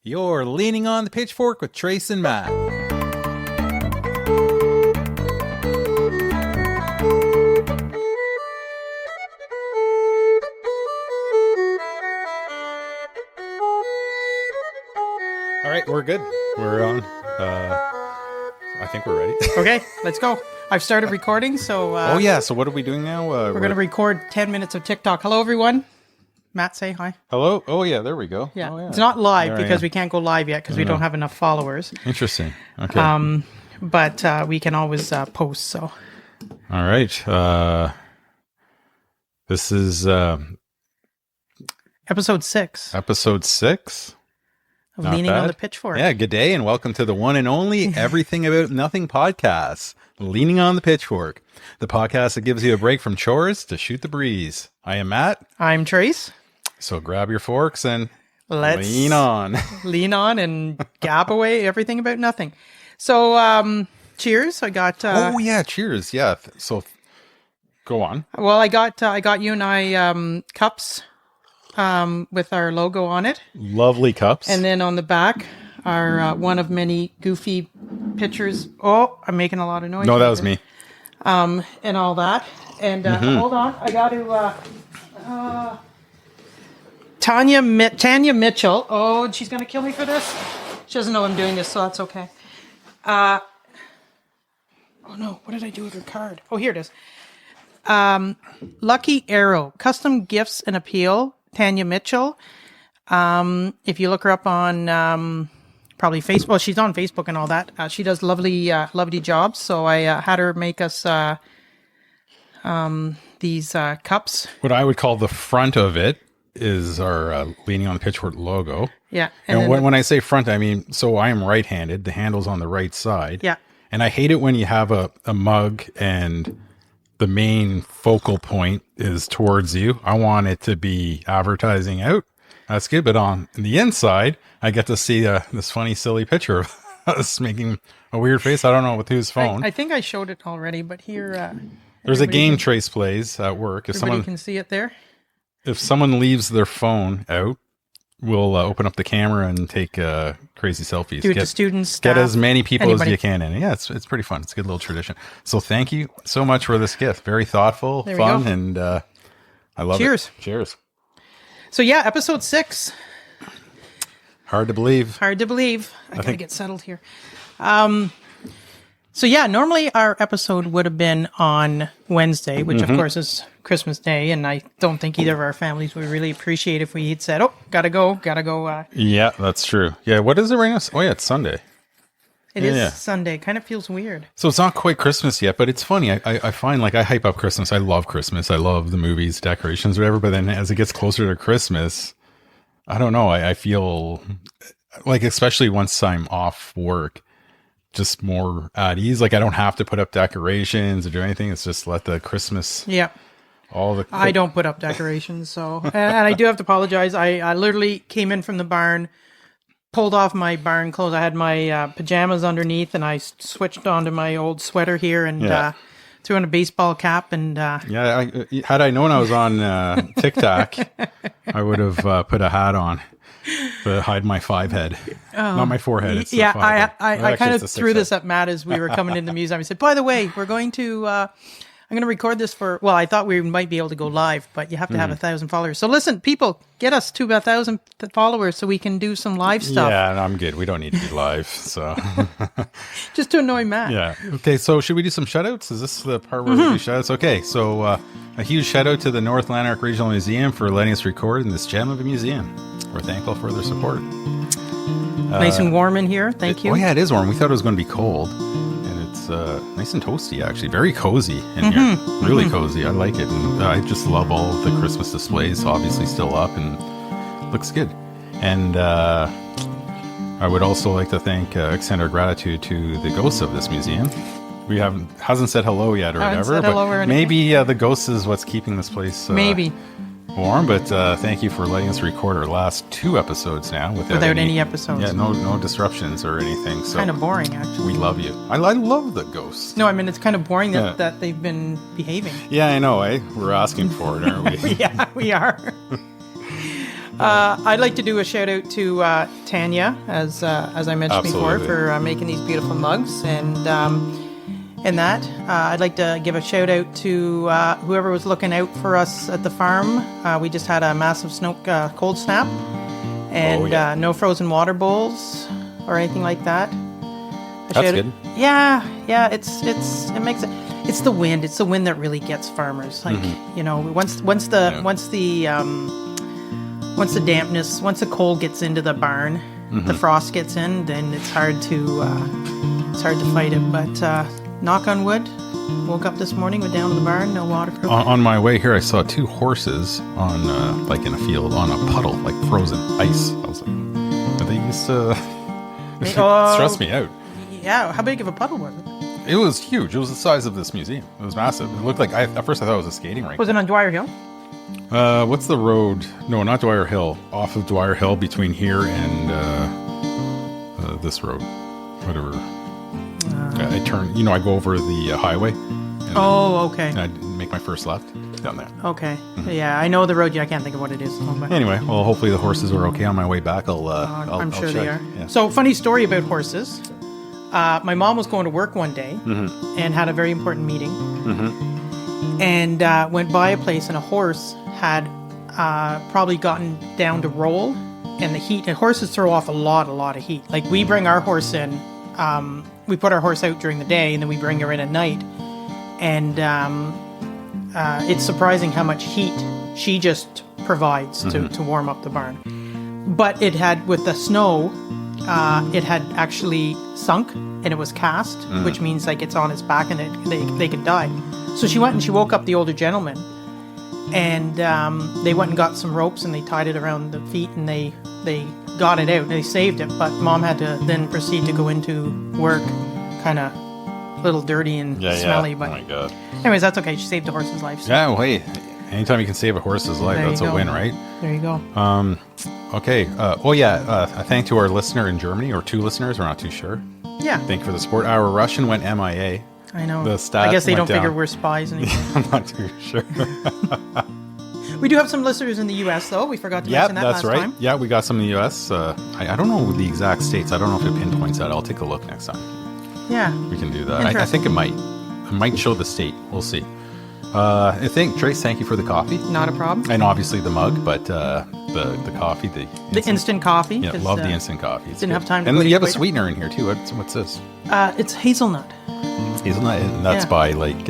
You're leaning on the pitchfork with Trace and Matt. All right, we're good. We're on. I think we're ready. Okay, let's go. I've started recording, so... oh, yeah. So what are we doing now? we're going to record 10 minutes of TikTok. Hello, everyone. Matt, say hi. Hello? Oh, yeah, there we go. Yeah, oh, yeah. It's not live because we can't go live yet because we don't have enough followers. Interesting. Okay. But we can always post, so... All right. This is... Episode 6. Episode 6? Of Leaning on the Pitchfork. Yeah, good day and welcome to the one and only Everything About Nothing podcast, Leaning on the Pitchfork, the podcast that gives you a break from chores to shoot the breeze. I am Matt. I'm Trace. So grab your forks and Let's lean on. Lean on and gab away everything about nothing. So, cheers. I got... oh, yeah, cheers. Yeah, so go on. Well, I got you and I cups with our logo on it. Lovely cups. And then on the back are one of many goofy pictures. Oh, I'm making a lot of noise. No, that was me. And all that. And hold on, I got to... Tanya Mitchell. Oh, she's going to kill me for this. She doesn't know I'm doing this, so that's okay. Oh, no. What did I do with her card? Oh, here it is. Lucky Arrow. Custom Gifts and Appeal. Tanya Mitchell. If you look her up on probably Facebook. Well, she's on Facebook and all that. She does lovely jobs. So I had her make us these cups. What I would call the front of it is our Leaning on the Pitchfork logo. Yeah. And when I say front, I mean, so I am right-handed. The handle's on the right side. Yeah. And I hate it when you have a mug and the main focal point is towards you. I want it to be advertising out. That's good. But on the inside, I get to see this funny, silly picture of us making a weird face. I don't know with whose phone. I think I showed it already, but here... There's a game Trace plays at work. Everybody can see it there. If someone leaves their phone out, we'll open up the camera and take crazy selfies. Do it to students, staff, get as many people anybody. as you can in. Yeah, it's pretty fun. It's a good little tradition. So thank you so much for this gift. Very thoughtful, fun, and I love Cheers. it. Cheers. So yeah, episode 6. Hard to believe. Hard to believe. I gotta get settled here. So yeah, normally our episode would have been on Wednesday, which of course is Christmas Day, and I don't think either of our families would really appreciate if we had said, "Oh, gotta go." Yeah, that's true. Yeah, what is it right now? Oh yeah, it's Sunday. It is Sunday. Kind of feels weird. So it's not quite Christmas yet, but it's funny. I find like I hype up Christmas. I love Christmas. I love the movies, decorations, whatever. But then as it gets closer to Christmas, I don't know. I feel like, especially once I'm off work, just more at ease. Like I don't have to put up decorations or do anything. It's just let the Christmas. Yeah. I don't put up decorations, so and I do have to apologize. I literally came in from the barn, pulled off my barn clothes. I had my pajamas underneath, and I switched onto my old sweater here and threw on a baseball cap. And had I known I was on TikTok, I would have put a hat on to hide my 5 head, not my forehead. It's the 5 head. I kind of threw this at Matt as we were coming in the museum. I said, "By the way, we're going to." I'm going to record this for, well, I thought we might be able to go live, but you have to have 1,000 followers. So listen, people, get us to 1,000 followers so we can do some live stuff. Yeah, no, I'm good. We don't need to be live, so. Just to annoy Matt. Yeah. Okay, so should we do some shout-outs? Is this the part where we do shout-outs? Okay, so a huge shout-out to the North Lanark Regional Museum for letting us record in this gem of a museum. We're thankful for their support. Nice and warm in here. Thank you. Oh, yeah, it is warm. We thought it was going to be cold. It's nice and toasty, actually. Very cozy in here. Really cozy. I like it. And I just love all of the Christmas displays, obviously still up and looks good. And I would also like to extend our gratitude to the ghosts of this museum. We hasn't said hello yet or whatever, but maybe the ghosts is what's keeping this place maybe warm. But thank you for letting us record our last 2 episodes now without any episodes. Yeah, no disruptions or anything. So kind of boring, actually. We love you. I love the ghosts. No, I mean it's kind of boring that they've been behaving. Yeah, I know. We're asking for it, aren't we? Yeah, we are. I'd like to do a shout out to Tanya, as I mentioned Absolutely. before, for making these beautiful mugs and that. I'd like to give a shout out to whoever was looking out for us at the farm. We just had a massive cold snap, and no frozen water bowls or anything like that. That's good. Yeah. It makes it. It's the wind. It's the wind that really gets farmers. Like once the dampness, once the cold gets into the barn, the frost gets in, then it's hard to fight it. But knock on wood, woke up this morning, went down to the barn, no water. On my way here, I saw 2 horses on like in a field on a puddle, like frozen ice. I was like, are they used to stress me out. Yeah, how big of a puddle was it? It was huge. It was the size of this museum. It was massive. It looked like, at first I thought it was a skating rink. Was it on Dwyer Hill? What's the road? No, not Dwyer Hill. Off of Dwyer Hill between here and this road. Whatever. I turn, I go over the highway. Okay. And I make my first left down there. Okay. Yeah, I know the road. I can't think of what it is. But Anyway, well, hopefully the horses are okay on my way back. I'm sure they are. Yeah. So, funny story about horses. My mom was going to work one day and had a very important meeting, and went by a place, and a horse had probably gotten down to roll, and the heat. And horses throw off a lot of heat. Like, we bring our horse in, we put our horse out during the day, and then we bring her in at night, and it's surprising how much heat she just provides to warm up the barn. But it had, with the snow, it had actually sunk, and it was cast, which means like it's on its back, and they could die. So she went and she woke up the older gentleman, and they went and got some ropes, and they tied it around the feet, and they got it out, and they saved it. But Mom had to then proceed to go into work, kind of a little dirty and smelly. But oh my God. Anyways, that's okay. She saved the horse's life. So. Yeah, wait. Anytime you can save a horse's life, that's a win, right? There you go. Okay. A thank to our listener in Germany, or 2 listeners. We're not too sure. Yeah. Thank you for the support. Our Russian went MIA. I know. The stat I guess they don't went figure down. we're spies anymore. I'm not too sure. We do have some listeners in the U.S., though. We forgot to mention that last time. Yeah, we got some in the U.S. I don't know the exact states. I don't know if it pinpoints that. I'll take a look next time. Yeah. We can do that. I think it might. It might show the state. We'll see. Trace, thank you for the coffee. Not a problem. And obviously the mug, but the coffee, the instant coffee. Yeah, love the instant coffee. Didn't have time to. And then you have a sweetener in here too. What's this? It's hazelnut. Hazelnut, and that's by like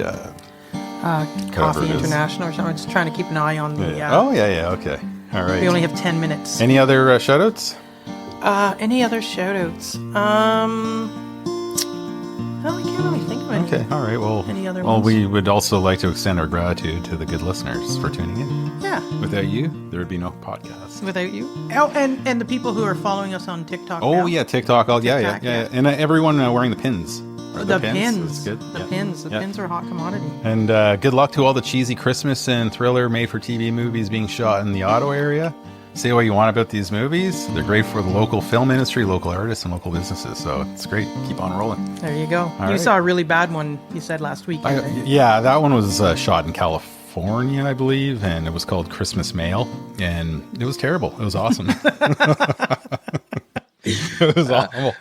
Coffee International or something. I'm just trying to keep an eye on the. Okay. All right. We only have 10 minutes. Any other shout-outs? Any other shout-outs? I can't really think of anything. Okay, all right. Well, any other ones? We would also like to extend our gratitude to the good listeners for tuning in. Yeah. Without you, there would be no podcast. Without you. Oh, and the people who are following us on TikTok. Oh, now. yeah, TikTok. Yeah. And everyone wearing the pins. The pins. That's good. The pins. The pins are a hot commodity. And good luck to all the cheesy Christmas and thriller made-for-TV movies being shot in the Ottawa area. Say what you want about these movies. They're great for the local film industry, local artists, and local businesses. So it's great. Keep on rolling. There you go. All you saw a really bad one, you said last week. Right? Yeah, that one was shot in California, I believe, and it was called Christmas Mail. And it was terrible. It was awesome. It was awful.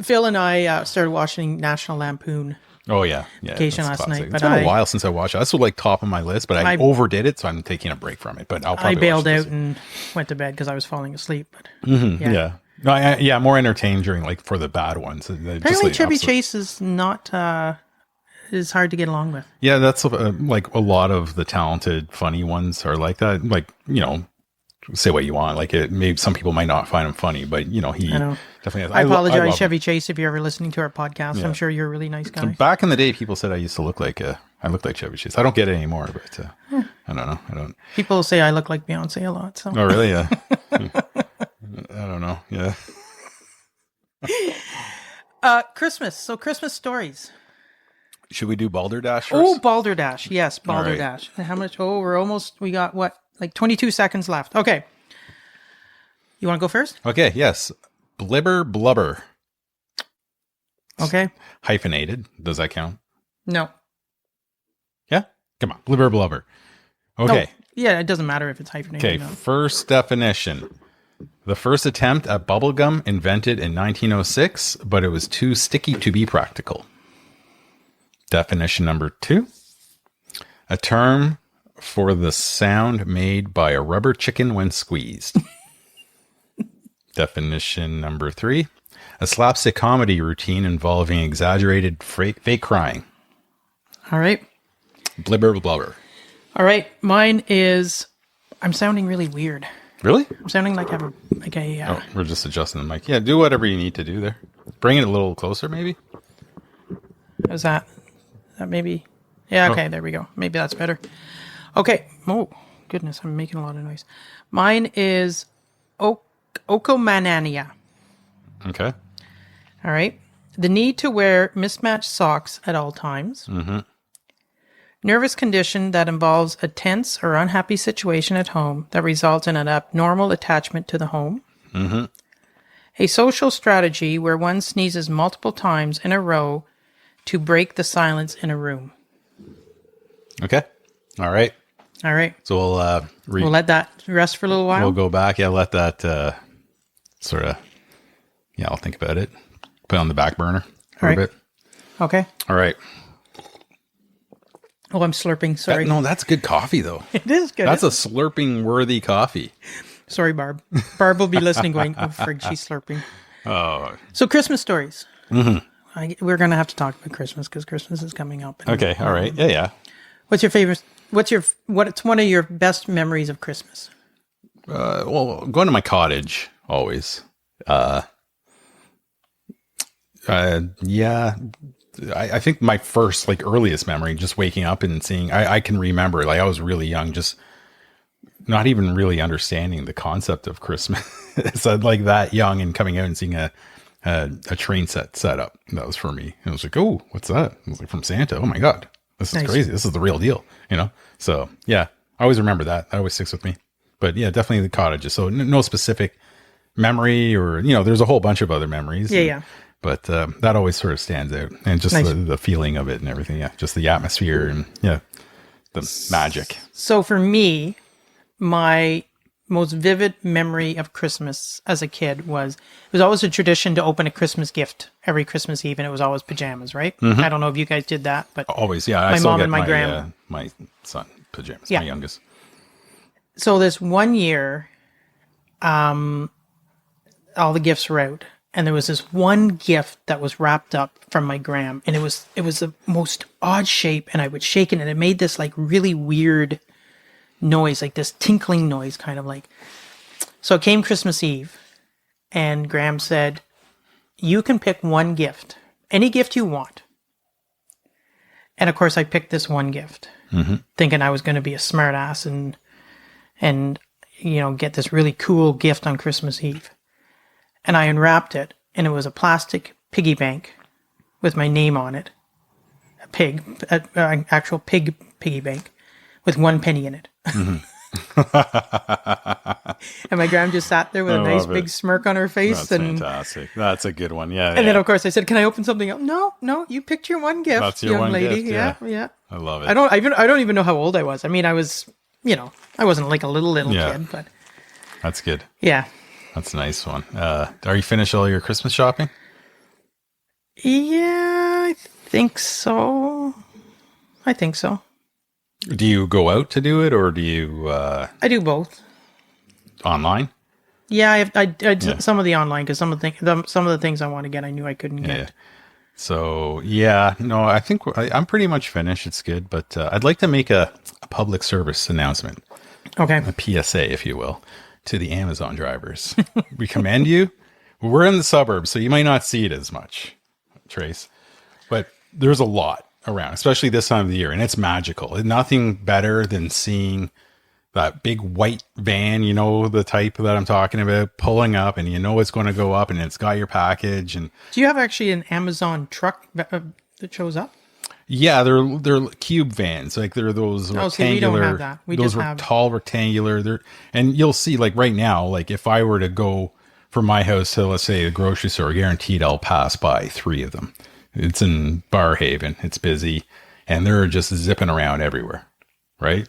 Phil and I started watching National Lampoon. Oh, yeah. Vacation last night. It's been a while since I watched it. That's like top of my list, but I overdid it, so I'm taking a break from it. But I'll probably I bailed out and went to bed because I was falling asleep. But yeah. No, more entertained during, like, for the bad ones. Apparently Chevy Chase is not... is hard to get along with. Yeah, that's like a lot of the talented, funny ones are like that. Like, say what you want. Like, maybe some people might not find him funny, but he definitely has. I apologize, Chevy Chase, if you're ever listening to our podcast. Yeah. I'm sure you're a really nice guy. So back in the day, people said I used to look like I look like Chevy Chase. I don't get it anymore, but I don't know. I don't. People say I look like Beyonce a lot. So. Oh, really? Yeah. I don't know. Yeah. Christmas. So Christmas stories. Should we do Balderdash first? Oh, Balderdash. Yes, Balderdash. Right. How much? Oh, we got what? Like 22 seconds left. Okay. You want to go first? Okay, yes. Blibber blubber. Okay. Hyphenated. Does that count? No. Yeah? Come on. Blibber blubber. Okay. Yeah, it doesn't matter if it's hyphenated. Okay, No. first definition. The first attempt at bubblegum invented in 1906, but it was too sticky to be practical. Definition number 2. A term for the sound made by a rubber chicken when squeezed. Definition number 3. A slapstick comedy routine involving exaggerated fake crying. All right. Blibber blubber. All right. Mine is, I'm sounding really weird. Really? I'm sounding like I have a Oh, we're just adjusting the mic. Yeah, do whatever you need to do there. Bring it a little closer, maybe. how's that? That maybe, yeah, okay, There we go. Maybe that's better. Okay. Oh, goodness, I'm making a lot of noise. Mine is Okomanania. Okay. All right. The need to wear mismatched socks at all times. Mm-hmm. Nervous condition that involves a tense or unhappy situation at home that results in an abnormal attachment to the home. Mm-hmm. A social strategy where one sneezes multiple times in a row to break the silence in a room. Okay. All right. All right. So We'll let that rest for a little while. we'll go back. Yeah, let that sort of. Yeah, I'll think about it. Put it on the back burner for All a right. bit. Okay. All right. Oh, I'm slurping. Sorry. No, that's good coffee though. It is good. That's a slurping worthy coffee. Sorry, Barb. Barb will be listening going, oh, frig, she's slurping. Oh. So Christmas stories. Mm-hmm. We're going to have to talk about Christmas because Christmas is coming up. And, Okay. All right. Yeah. Yeah. What's your favorite? What's one of your best memories of Christmas? Well, going to my cottage always. Yeah. I think my first, like, earliest memory, just waking up and seeing, I can remember, like, I was really young, just not even really understanding the concept of Christmas. So, like, that young and coming out and seeing a train set up. That was for me. And I was like, oh, what's that? It was like from Santa. Oh my God, this is Nice. crazy. This is the real deal, you know? So yeah, I always remember that. That always sticks with me. But yeah, definitely the cottages. So no specific memory or, you know, there's a whole bunch of other memories. Yeah. But that always sort of stands out, and just Nice. the feeling of it and everything. Yeah. Just the atmosphere and yeah, the magic. So for me, my most vivid memory of Christmas as a kid was, it was always a tradition to open a Christmas gift every Christmas Eve, and it was always pajamas, right? Mm-hmm. I don't know if you guys did that, but Always. Yeah. My mom and my grandma. My son pajamas, Yeah. my youngest. so this one year, all the gifts were out, and there was this one gift that was wrapped up from my gram, and it was the most odd shape, and I would shake it, and it made this like really weird noise, like this tinkling noise, kind of like. So it came Christmas Eve, and Graham said, you can pick one gift, any gift you want. And of course I picked this one gift, thinking I was going to be a smart ass and you know, get this really cool gift on Christmas Eve. And I unwrapped it, and it was a plastic piggy bank with my name on it. A pig, an actual piggy bank with 1 penny in it. And my grandma just sat there with a nice love it. big smirk on her face. That's and fantastic. That's a good one. Yeah. and then, of course, I said, can I open something else? No, you picked your one gift, That's your young one lady. gift, Yeah. I love it. I don't even know how old I was. I mean, I was, you know, I wasn't like a little Yeah. kid, but That's good. yeah. That's a nice one. Are you finished all your Christmas shopping? Yeah, I think so. Do you go out to do it, or do you I do both. online? Yeah, I did some of the online because some of the things I want to get, I knew I couldn't get. Yeah. So yeah, no, I think I'm pretty much finished. It's good, but I'd like to make a public service announcement, Okay. a PSA, if you will, to the Amazon drivers. We commend you. We're in the suburbs, so you might not see it as much, Trace, but there's a lot around, especially this time of the year, and it's magical. Nothing better than seeing that big white van, you know, the type that I'm talking about, pulling up, and you know it's going to go up, and it's got your package. And Do you have actually an Amazon truck that shows up? yeah, they're cube vans, like they're those rectangular. see, we don't have that. We those just have tall rectangular. And you'll see, like right now, like if I were to go from my house to, let's say, a grocery store, guaranteed I'll pass by 3 of them. It's in Barrhaven. It's busy, and they're just zipping around everywhere, right?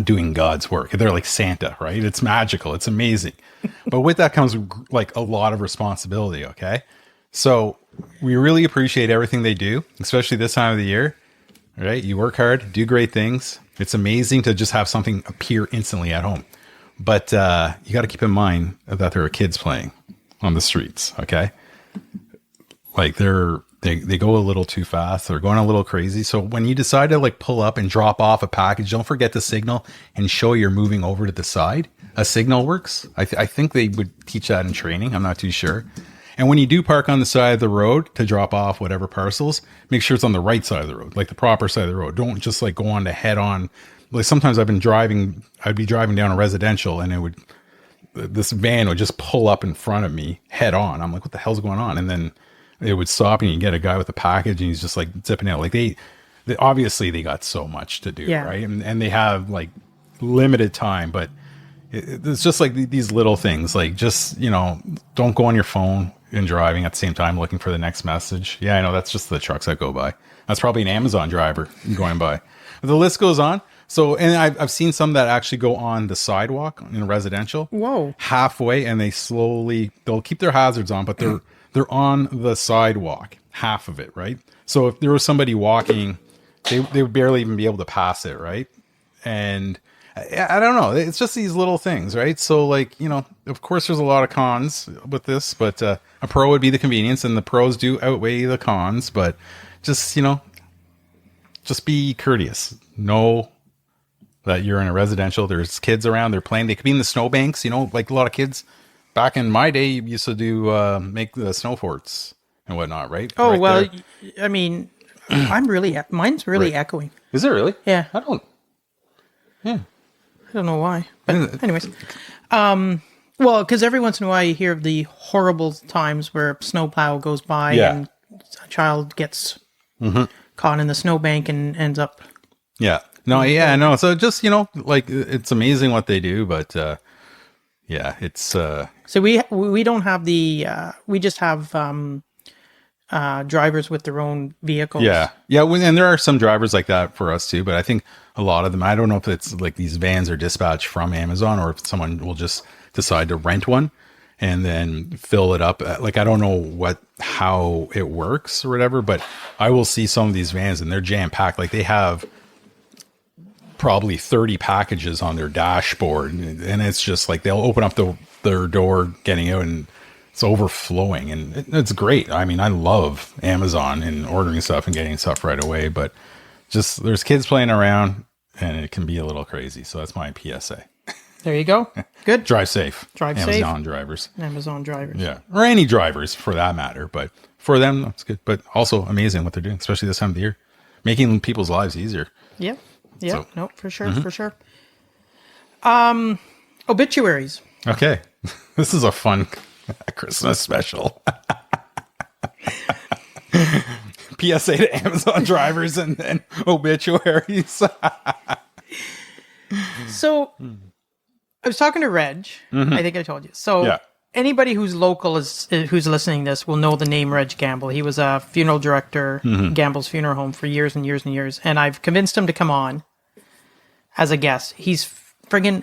doing God's work. They're like Santa, right? It's magical. It's amazing. But with that comes like a lot of responsibility. Okay. So we really appreciate everything they do, especially this time of the year, right? You work hard, do great things. It's amazing to just have something appear instantly at home. But you got to keep in mind that there are kids playing on the streets. Okay. Like they go a little too fast. They're going a little crazy. So when you decide to like pull up and drop off a package, don't forget to signal and show you're moving over to the side. A signal works. I think they would teach that in training. I'm not too sure. And when you do park on the side of the road to drop off whatever parcels, make sure it's on the right side of the road, like the proper side of the road. Don't just like go on to head on. Like sometimes I'd be driving down a residential and this van would just pull up in front of me head on. I'm like, what the hell's going on? And then it would stop and you get a guy with a package and he's just like zipping out. Like they obviously they got so much to do, right? And they have like limited time, but it's just like these little things, like just, don't go on your phone and driving at the same time looking for the next message. Yeah, I know that's just the trucks that go by. That's probably an Amazon driver going by. But the list goes on. So, and I've seen some that actually go on the sidewalk in residential. Whoa. Halfway, and they'll keep their hazards on, but they're on the sidewalk, half of it, right? So if there was somebody walking, they would barely even be able to pass it, right? And I don't know. It's just these little things, right? So like, of course there's a lot of cons with this, but a pro would be the convenience, and the pros do outweigh the cons, but just, just be courteous. Know that you're in a residential, there's kids around, they're playing. They could be in the snowbanks, like a lot of kids back in my day used to do, make the snow forts and whatnot, right? Oh, right well, there. I mean, mine's really echoing. Is it really? Yeah. I don't know why, but anyways, well, because every once in a while you hear of the horrible times where a snowplow goes by and a child gets caught in the snowbank and ends up. Yeah. No. Yeah. No. So just like it's amazing what they do, but it's. So we don't have we just have drivers with their own vehicles. Yeah. And there are some drivers like that for us too, but I think a lot of them, I don't know if it's like these vans are dispatched from Amazon or if someone will just decide to rent one and then fill it up. Like, I don't know how it works or whatever, but I will see some of these vans and they're jam packed. Like they have probably 30 packages on their dashboard, and it's just like they'll open up their door getting out and it's overflowing, and it's great. I mean, I love Amazon and ordering stuff and getting stuff right away, but just there's kids playing around and it can be a little crazy. So that's my PSA. There you go. Good. Drive safe. Amazon drivers. Amazon drivers. Yeah. Or any drivers for that matter. But for them, that's good. But also amazing what they're doing, especially this time of the year. Making people's lives easier. Yep. Yeah. So, no, for sure. For sure. Obituaries. Okay. This is a fun Christmas special. PSA to Amazon drivers and then obituaries. So I was talking to Reg. I think I told you. So anybody who's local who's listening to this will know the name Reg Gamble. He was a funeral director, Gamble's Funeral Home, for years and years and years. And I've convinced him to come on as a guest. He's friggin'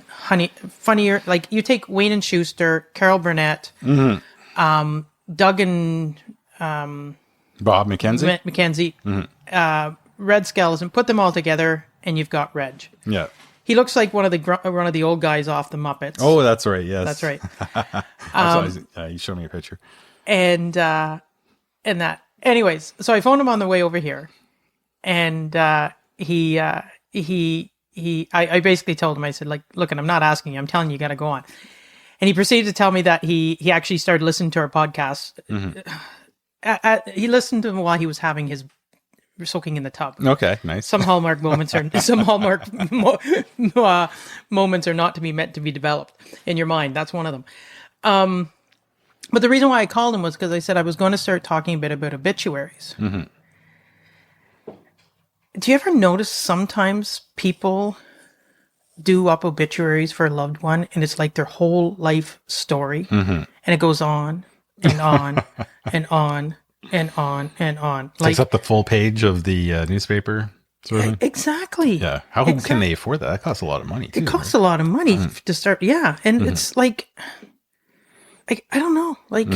funnier. Like, you take Wayne and Schuster, Carol Burnett, Doug and Bob McKenzie, Red Skells, and put them all together, and you've got Reg. Yeah. He looks like one of the old guys off the Muppets. Oh, that's right. Yes, that's right. You showed me a picture. And that. Anyways, so I phoned him on the way over here, and I basically told him, I said, like, look, and I'm not asking you, I'm telling you, got to go on. And he proceeded to tell me that he actually started listening to our podcast. He listened to him while he was having his soaking in the tub. Okay, nice. Some Hallmark moments are moments are not to be meant to be developed in your mind. That's one of them. But the reason why I called him was because I said I was going to start talking a bit about obituaries. Do you ever notice sometimes people do up obituaries for a loved one and it's like their whole life story, and it goes on and on and on and on and on. Takes up the full page of the newspaper sort of thing. Exactly. Yeah. How can they afford that? That costs a lot of money too. It costs a lot of money to start. Yeah. And it's like, I don't know, like,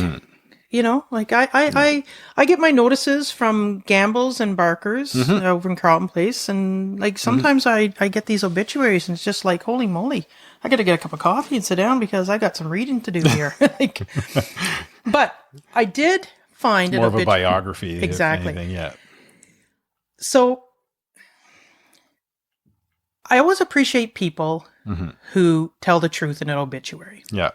you know, like I get my notices from Gambles and Barkers over in Carlton Place. And like, sometimes I get these obituaries and it's just like, holy moly, I got to get a cup of coffee and sit down because I got some reading to do here. Like, but I did find more of a biography. Exactly. If anything, yeah. So I always appreciate people who tell the truth in an obituary. Yeah.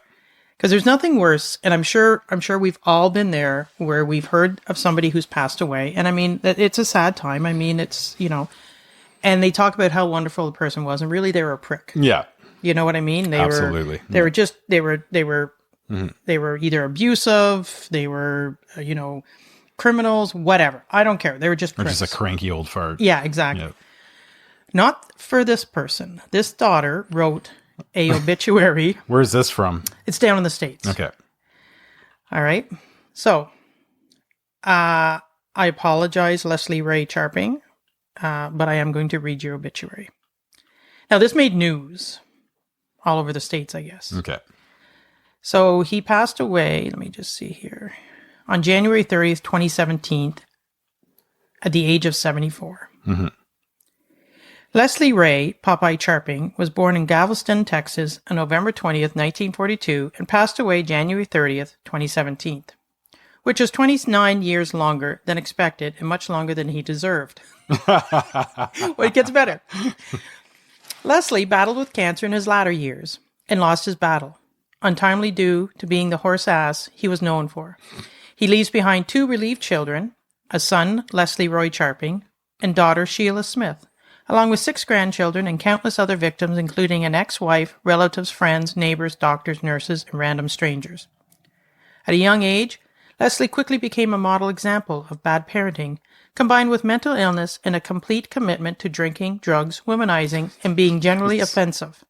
Because there's nothing worse, and I'm sure we've all been there where we've heard of somebody who's passed away, and I mean it's a sad time. I mean it's, you know, and they talk about how wonderful the person was, and really they were a prick. Yeah. You know what I mean? Absolutely. They were either abusive, they were you know, criminals, whatever. I don't care. They were just pricks. Just a cranky old fart. Yeah, exactly. Yeah. Not for this person. This daughter wrote a obituary. Where's this from? It's down in the States. Okay. All right. So, I apologize, Leslie Ray Charping, but I am going to read your obituary. Now, this made news all over the States, I guess. Okay. So, he passed away, let me just see here, on January 30th, 2017, at the age of 74. Leslie Ray Popeye Charping was born in Galveston, Texas on November 20th, 1942, and passed away January 30th, 2017, which is 29 years longer than expected and much longer than he deserved. Well, it gets better. Leslie battled with cancer in his latter years and lost his battle, untimely due to being the horse ass he was known for. He leaves behind 2 relieved children, a son, Leslie Roy Charping, and daughter, Sheila Smith, along with 6 grandchildren and countless other victims, including an ex-wife, relatives, friends, neighbors, doctors, nurses, and random strangers. At a young age, Leslie quickly became a model example of bad parenting, combined with mental illness and a complete commitment to drinking, drugs, womanizing, and being generally offensive.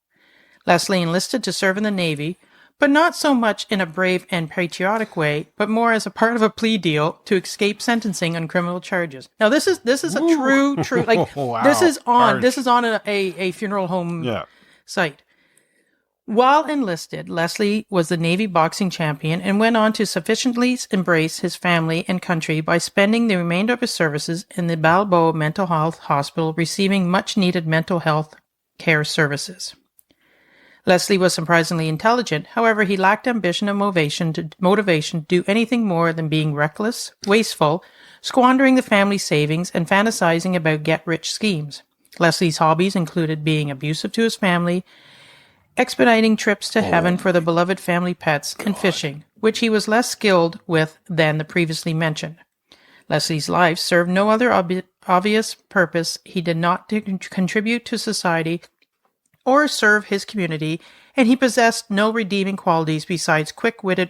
Leslie enlisted to serve in the Navy, but not so much in a brave and patriotic way, but more as a part of a plea deal to escape sentencing on criminal charges. Now, this is a true, like, wow. this is on a funeral home site. While enlisted, Leslie was the Navy boxing champion and went on to sufficiently embrace his family and country by spending the remainder of his services in the Balboa Mental Health Hospital, receiving much-needed mental health care services. Leslie was surprisingly intelligent. However, he lacked ambition and motivation to do anything more than being reckless, wasteful, squandering the family savings, and fantasizing about get-rich schemes. Leslie's hobbies included being abusive to his family, expediting trips to heaven for the beloved family pets, and fishing, which he was less skilled with than the previously mentioned. Leslie's life served no other obvious purpose. He did not contribute to society or serve his community, and he possessed no redeeming qualities besides quick-witted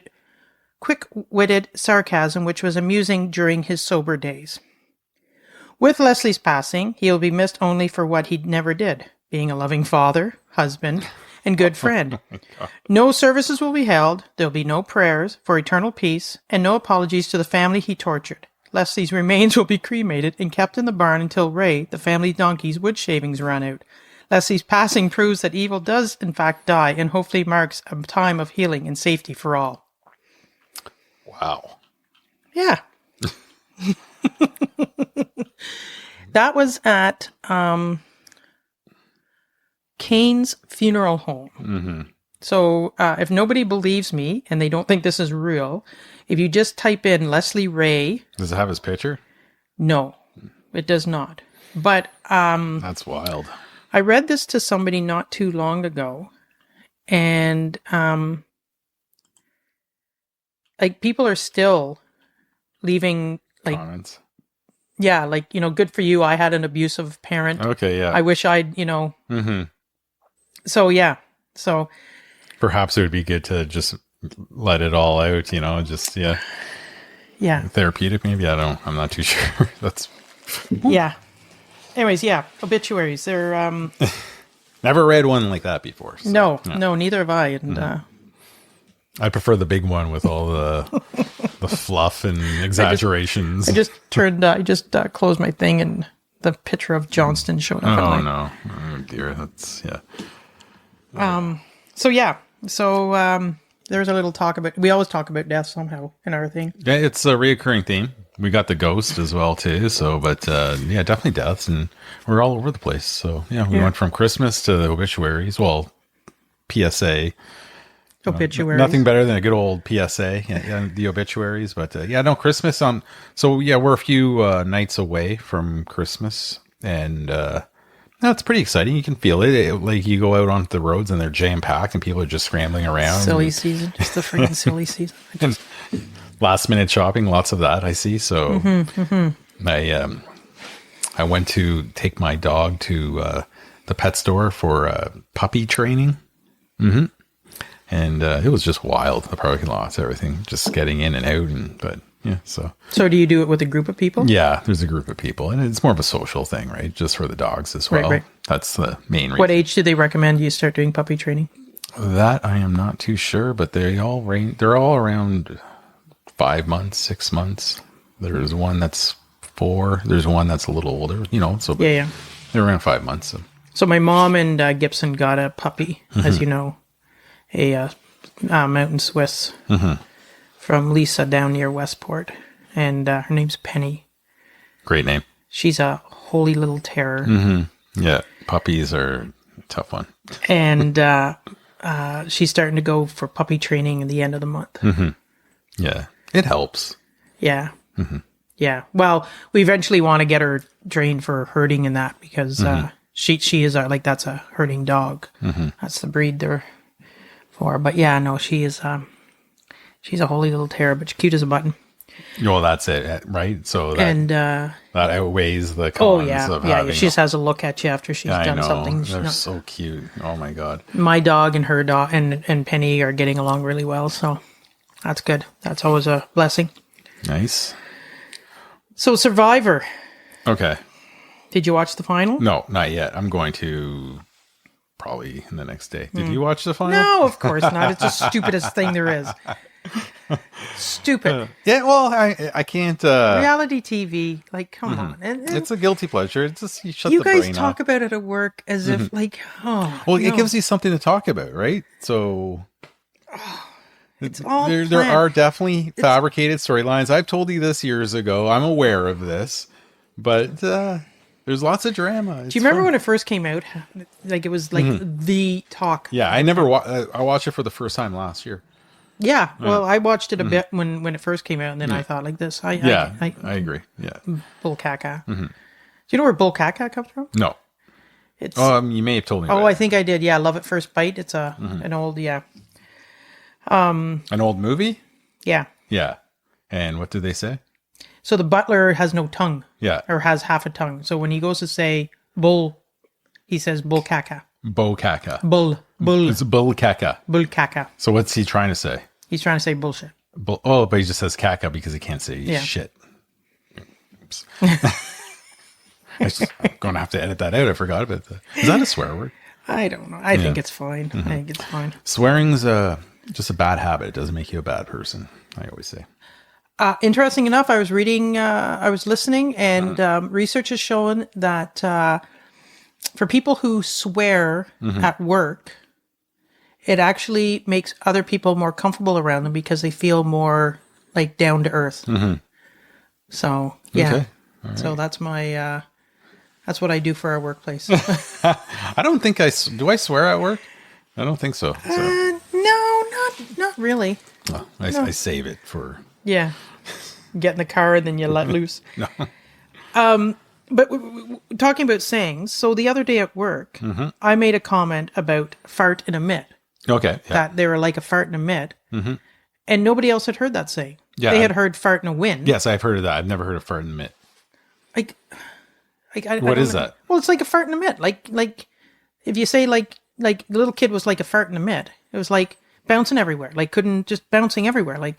sarcasm, which was amusing during his sober days. With Leslie's passing, he will be missed only for what he never did, being a loving father, husband, and good friend. No services will be held, there will be no prayers for eternal peace, and no apologies to the family he tortured. Leslie's remains will be cremated and kept in the barn until Ray, the family donkey's wood shavings, run out. Leslie's passing proves that evil does, in fact, die, and hopefully marks a time of healing and safety for all. Wow. Yeah. That was at Kane's funeral home. Mm-hmm. So if nobody believes me and they don't think this is real, if you just type in Leslie Ray... Does it have his picture? No, it does not. But... that's wild. I read this to somebody not too long ago, and like people are still leaving like comments. Yeah, like, you know, good for you. I had an abusive parent. Okay, yeah. I wish I'd, you know. Mm-hmm. So yeah, so perhaps it would be good to just let it all out. You know, just yeah. Therapeutic, maybe. I'm not too sure. That's yeah. Anyways, yeah, obituaries. They're never read one like that before. So, no, neither have I. And I prefer the big one with all the fluff and exaggerations. I just closed my thing and the picture of Johnston showing up. Oh no! Oh dear, that's yeah. So yeah, there's a little talk about. We always talk about death somehow in our thing. Yeah, it's a reoccurring theme. We got the ghost as well too. So, but yeah, definitely deaths, and we're all over the place. So yeah, we went from Christmas to the obituaries. Well, PSA. Obituaries. Nothing better than a good old PSA and the obituaries. But yeah, no, Christmas on. So yeah, we're a few nights away from Christmas, and no, it's pretty exciting. You can feel it. Like you go out onto the roads and they're jam packed, and people are just scrambling around. Silly season, just the freaking silly season. And last minute shopping, lots of that I see. So I went to take my dog to the pet store for puppy training. And it was just wild, the parking lots, everything, just getting in and out. But yeah, so do you do it with a group of people? Yeah, there's a group of people, and it's more of a social thing, right? Just for the dogs as well. Right. That's the main reason. What age do they recommend you start doing puppy training? That I am not too sure, but they're all around 5 months, 6 months. There's one that's 4. There's one that's a little older, so Yeah. they're around 5 months. So my mom and Gibson got a puppy, as you know, a Mountain Swiss from Lisa down near Westport, and her name's Penny. Great name. She's a holy little terror. Yeah, puppies are a tough one. And she's starting to go for puppy training at the end of the month. Yeah, it helps. Yeah. Yeah. Well, we eventually want to get her trained for herding and that because she is that's a herding dog. That's the breed they're for. But yeah, no, she's a holy little terror, but she's cute as a button. Well, that's it, right? So that outweighs the cons of having. She just has a look at you after she's done something. They're so cute. Oh my god. My dog and her dog and Penny are getting along really well, so that's good. That's always a blessing. Nice. So Survivor. Okay. Did you watch the final? No, not yet. I'm going to probably the next day. Did you watch the final? No, of course not. It's the stupidest thing there is. Stupid. Yeah, well, I can't. Reality TV, come on. And it's a guilty pleasure. It's just you shut you the brain guys talk off. about it at work as if Well, it gives you something to talk about, right? So it's all there are definitely fabricated storylines. I've told you this years ago. I'm aware of this, but there's lots of drama. Do you remember when it first came out? It was the talk. Yeah, I never. I watched it for the first time last year. Yeah, well, I watched it a bit when it first came out, and then I thought this. I agree. Yeah, bull caca. Do you know where bull caca comes from? No. It's you may have told me. I think I did. Yeah, Love at First Bite. It's an old an old movie. Yeah. Yeah, and what do they say? So the butler has no tongue. Yeah, or has half a tongue. So when he goes to say bull, he says bull caca. Bull caca. Bull. It's bull caca. Bull caca. So what's he trying to say? He's trying to say bullshit. But he just says caca because he can't say shit. Oops. I'm going to have to edit that out. I forgot about that. Is that a swear word? I don't know. I think it's fine. I think it's fine. Swearing's just a bad habit. It doesn't make you a bad person, I always say. Interesting enough, I was listening, and research has shown that for people who swear at work, it actually makes other people more comfortable around them because they feel more down to earth. So yeah, okay. Right. So that's my that's what I do for our workplace. I don't think do. I swear at work? I don't think so. No, not really. Well, I save it for. Yeah. Get in the car and then you let loose. No. But talking about sayings, so the other day at work, I made a comment about fart and emit. Okay. Yeah. That they were like a fart and emit. And nobody else had heard that saying. Yeah, they had heard fart and a wind. Yes, I've heard of that. I've never heard of fart and emit. What is that? Well, it's like a fart and emit. Like if you say like the little kid was like a fart and emit, it was like bouncing everywhere. Just bouncing everywhere.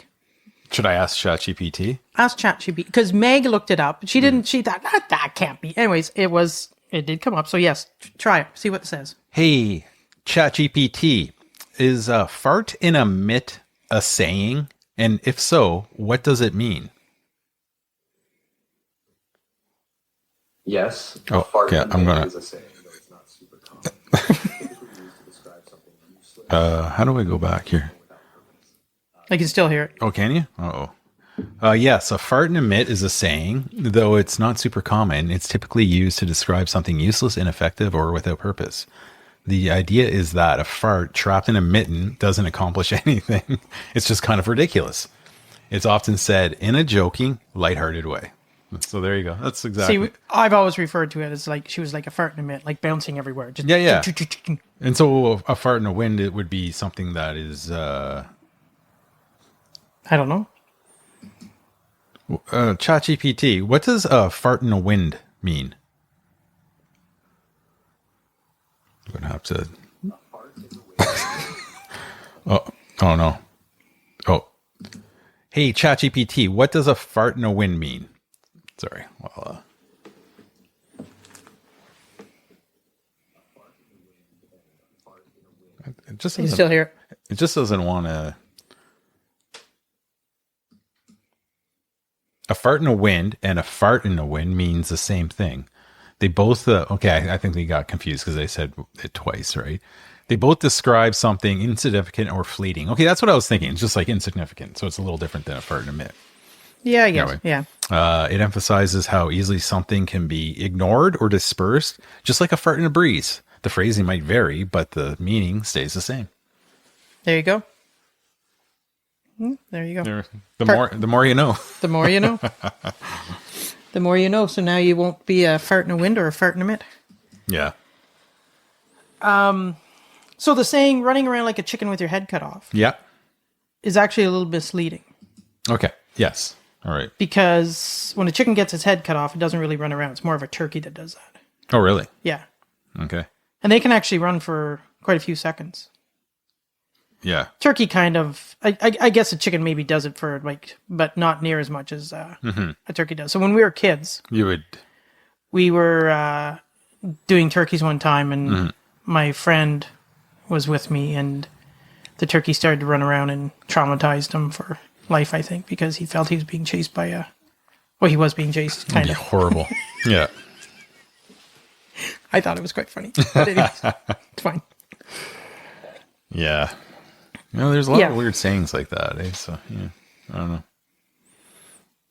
Should I ask ChatGPT? Ask ChatGPT because Meg looked it up. She didn't. She thought that can't be. Anyways, it did come up. So yes, try it. See what it says. Hey, ChatGPT, is fart and emit a saying? And if so, what does it mean? Yes, a Oh, fart okay. in I'm a gonna. is a saying, though it's not super common. Typically used to describe something useless How do I go back here? without purpose. I can still hear it. Oh, can you? Oh. Yes, a fart and emit is a saying, though it's not super common. It's typically used to describe something useless, ineffective, or without purpose. The idea is that a fart trapped in a mitten doesn't accomplish anything. It's just kind of ridiculous. It's often said in a joking, lighthearted way. So there you go. That's exactly. See, I've always referred to it as like she was like a fart in a mitt, like bouncing everywhere. Just Yeah. And so a fart in a wind, it would be something that is I don't know. ChatGPT. What does a fart in a wind mean? I'm gonna have to. Oh no. Oh, hey ChatGPT. What does a fart in a wind mean? Sorry. Well, it just You can doesn't. still hear it. It just doesn't want to. A fart in a wind and a fart in a wind means the same thing. They both, okay, I think they got confused because they said it twice, right? They both describe something insignificant or fleeting. Okay, that's what I was thinking. It's just like insignificant. So it's a little different than a fart in a mitt. Yeah, I guess. Anyway. Yeah. It emphasizes how easily something can be ignored or dispersed, just like a fart in a breeze. The phrasing might vary, but the meaning stays the same. There you go. There you go. The more you know. The more you know. The more you know. So now you won't be a fart in a wind or a fart in a mitt. Yeah. So the saying "running around like a chicken with your head cut off" Yeah. is actually a little misleading Okay. Yes. All right. because when a chicken gets its head cut off, it doesn't really run around. It's more of a turkey that does that. Oh, really? Yeah, Okay. and they can actually run for quite a few seconds. Yeah. Turkey kind of, I guess a chicken maybe does it for like, but not near as much as a turkey does. So when we were kids, You would. we were doing turkeys one time, and my friend was with me, and the turkey started to run around and traumatized him for life, I think, because he felt he was being chased by he was being chased, kind of. Horrible. Yeah. I thought it was quite funny. But anyways, it's fine. Yeah. You know, there's a lot of weird sayings like that, eh? So, yeah. I don't know.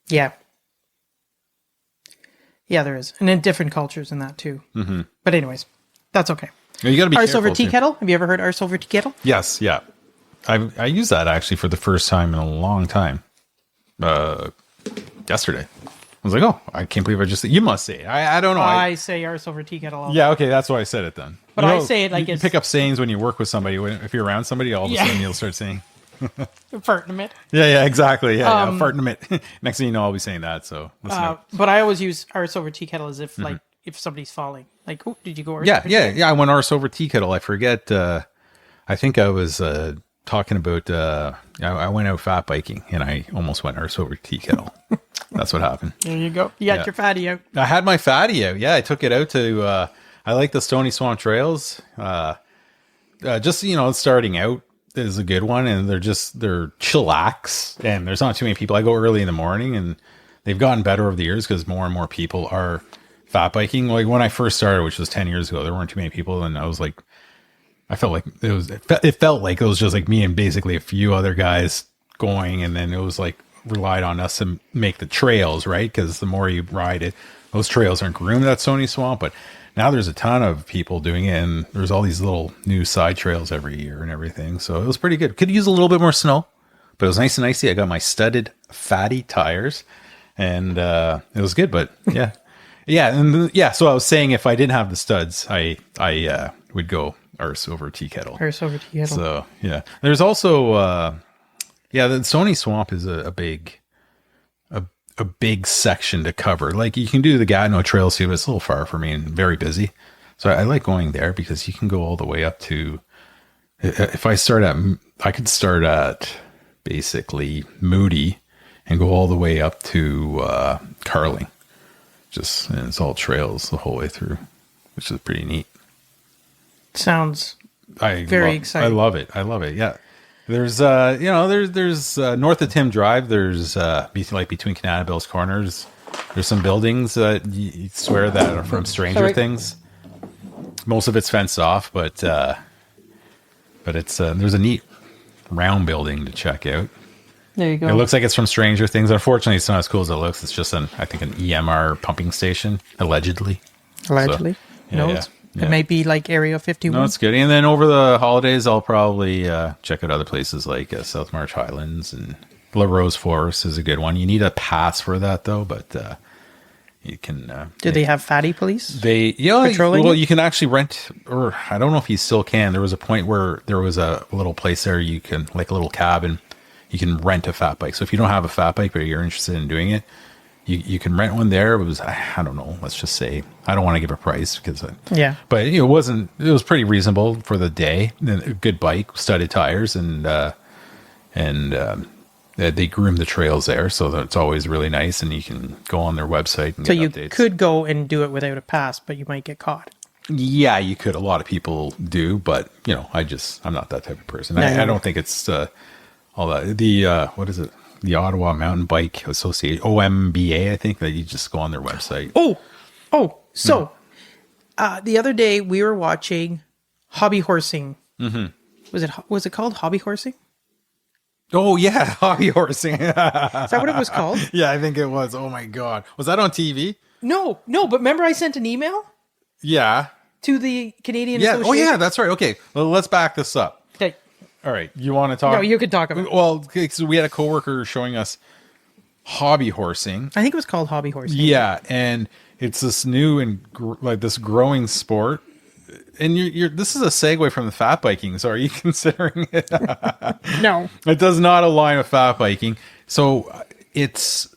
Yeah. Yeah, there is. And in different cultures and that too. Mm-hmm. But anyways, that's okay. You gotta be Arse careful, over tea too. kettle? Have you ever heard arse over tea kettle? Yes, yeah. I used that actually for the first time in a long time. Yesterday. I was like, oh, I can't believe I just... You must say it. I don't know. I say arse over tea kettle. Yeah, okay, that's why I said it then. But You I know, say it like you it's... pick up sayings when you work with somebody. If you're around somebody, all of a Yeah. sudden you'll start saying... Fart in a mitt. Yeah, exactly. Yeah, fart in a minute. Next thing you know, I'll be saying that, so listen up. But I always use arse over tea kettle as if like if somebody's falling. Like, oh, did you go arse Yeah, over tea kettle? I went arse over tea kettle. I forget. I think I was talking about. I went out fat biking and I almost went arse over tea kettle. That's what happened. There you go. You got your fatty out. I had my fatty out. Yeah, I took it out to. I like the Stony Swamp trails. Just starting out is a good one, and they're chillax, and there's not too many people. I go early in the morning, and they've gotten better over the years because more and more people are fat biking. Like when I first started, which was 10 years ago, there weren't too many people, and I was like, I felt like it felt like it was just like me and basically a few other guys going, and then it was like relied on us to make the trails, right? Because the more you ride it, those trails aren't groomed at Stony Swamp, but now there's a ton of people doing it, and there's all these little new side trails every year and everything. So it was pretty good. Could use a little bit more snow, but it was nice and icy. I got my studded fatty tires, and it was good. But yeah, So I was saying if I didn't have the studs, I would go arse over tea kettle. Arse over tea kettle. So yeah, there's also the Stony Swamp is a big section to cover. Like you can do the Gatineau Trails too, but it's a little far for me and very busy. So I like going there because you can go all the way up to, if I could start at basically Moody and go all the way up to Carling. And it's all trails the whole way through, which is pretty neat. Sounds very exciting. I love it. Yeah. There's there's north of Tim Drive, there's between Canada Bill's Corners, There's some buildings that you swear that are from Stranger Sorry. Things. Most of it's fenced off, but it's there's a neat round building to check out. There you go. It looks like it's from Stranger Things. Unfortunately, it's not as cool as it looks. It's just I think an EMR pumping station, allegedly. Allegedly. So, yeah, yeah. It may be like Area 51. No, it's good. And then over the holidays, I'll probably check out other places like South March Highlands, and La Rose Forest is a good one. You need a pass for that though, but you can. Do they have fatty police? Well, it? you can actually rent, or I don't know if you still can. There was a point where there was a little place there you can, like a little cabin, you can rent a fat bike. So if you don't have a fat bike, but you're interested in doing it, you can rent one there. It was, I don't know, let's just say, I don't want to give a price because, but it was pretty reasonable for the day. A good bike, studded tires, and they groom the trails there, so it's always really nice. And you can go on their website and So get you updates. could go and do it without a pass, but you might get caught. Yeah, you could. A lot of people do, but I'm not that type of person. No, I don't think it's all that. What is it? The Ottawa Mountain Bike Association, OMBA, I think, that you just go on their website. So the other day we were watching hobby horsing. Mm-hmm. Was it called hobby horsing? Oh yeah, hobby horsing. Is that what it was called? Yeah, I think it was. Oh my God, was that on TV? No. But remember I sent an email Yeah. to the Canadian Yeah. Association? Oh yeah, that's right. Okay, well, let's back this up. Okay. All right, you want to talk? No, you could talk about it. Well, okay, so we had a coworker showing us hobby horsing. I think it was called hobby horsing. Yeah, and it's this new and this growing sport. And you're this is a segue from the fat biking. So are you considering it? No. It does not align with fat biking. So it's,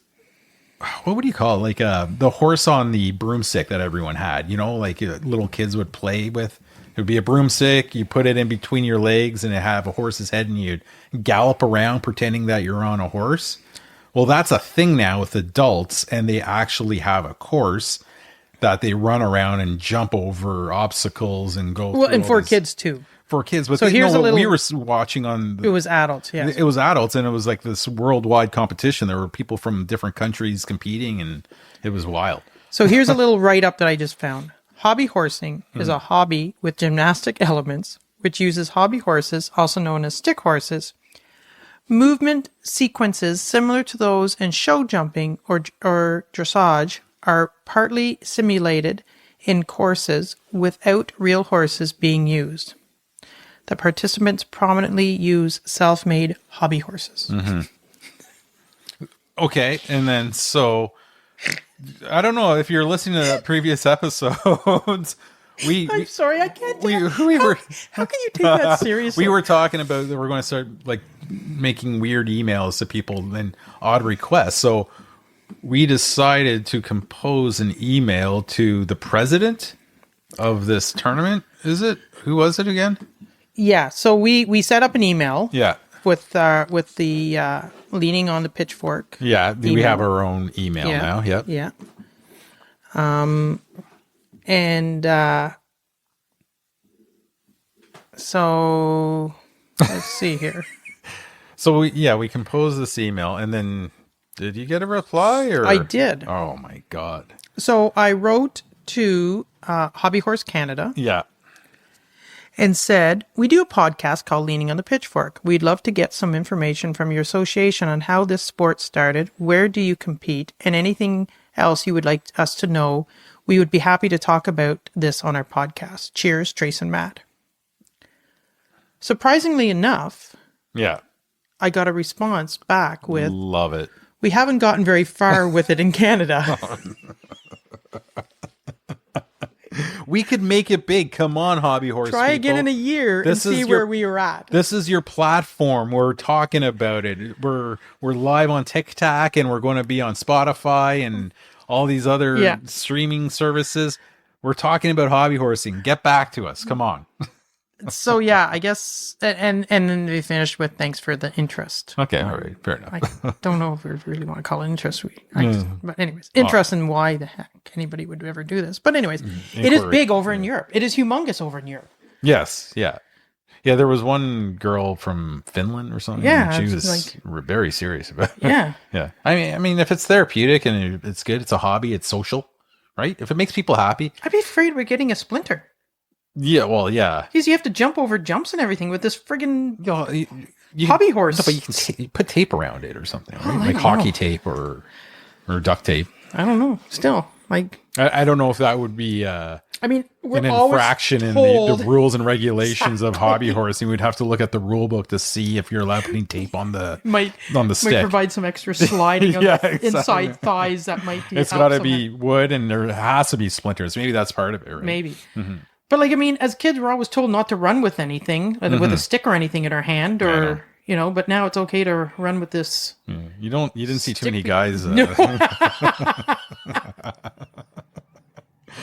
what would you call it? Like the horse on the broomstick that everyone had, like little kids would play with. It would be a broomstick. You put it in between your legs and it have a horse's head, and you'd gallop around pretending that you're on a horse. Well, that's a thing now with adults, and they actually have a course that they run around and jump over obstacles and go. Well, and for kids too. For kids, but So here's a little. We were watching on. It was adults. Yes. It was adults, and it was like this worldwide competition. There were people from different countries competing, and it was wild. So here's a little write-up that I just found. Hobby horsing is a hobby with gymnastic elements, which uses hobby horses, also known as stick horses. Movement sequences similar to those in show jumping or dressage are partly simulated in courses without real horses being used. The participants prominently use self-made hobby horses. Mm-hmm. Okay, and then so I don't know if you're listening to the previous episodes. I'm sorry, I can't. How can you take that seriously? We were talking about that we're going to start like making weird emails to people and odd requests. So we decided to compose an email to the president of this tournament. Is it? Who was it again? Yeah. So we set up an email. Yeah. With the leaning on the pitchfork. Yeah, we email. have our own email now. Yep. Yeah. And so let's see here. So we composed this email, and then did you get a reply? Or I did. Oh my God. So I wrote to Hobby Horse Canada. Yeah. And said, we do a podcast called Leaning on the Pitchfork. We'd love to get some information from your association on how this sport started, where do you compete, and anything else you would like us to know. We would be happy to talk about this on our podcast. Cheers, Trace and Matt. Surprisingly enough, Yeah. I got a response back with, Love it. we haven't gotten very far with it in Canada. We could make it big. Come on, hobby horse. Try again people. in a year This and is see your- where we are at. This is your platform. We're talking about it. We're live on TikTok, and we're going to be on Spotify and all these other streaming services. We're talking about hobby horsing. Get back to us. Come on. So yeah, I guess, and then they finished with thanks for the interest. Okay, all right, fair enough. I don't know if we really want to call it interest. But anyways, interest in why the heck anybody would ever do this. But anyways, it is big over in Europe. It is humongous over in Europe. Yes, yeah. Yeah, there was one girl from Finland or something. Yeah, she it's was like- very serious about it. Yeah. Yeah. I mean, if it's therapeutic and it's good, it's a hobby, it's social, right? If it makes people happy. I'd be afraid we're getting a splinter. Yeah, well, yeah. Because you have to jump over jumps and everything with this friggin' You know, you hobby horse. No, but you can you put tape around it or something, right? I Like don't hockey know. tape or duct tape. I don't know. Still, like, I don't know if that would be I mean, we're an always infraction in told, the rules and regulations of hobby horsing. We'd have to look at the rule book to see if you're allowed putting tape on the might stick. provide some extra sliding on Yeah, the exactly. inside thighs that might be. It's got to be wood, and there has to be splinters. Maybe that's part of it, right? maybe. But like, I mean, as kids, we're always told not to run with anything, with a stick or anything in our hand, I or know. you know. But now it's okay to run with this. You didn't see too many Stick- guys.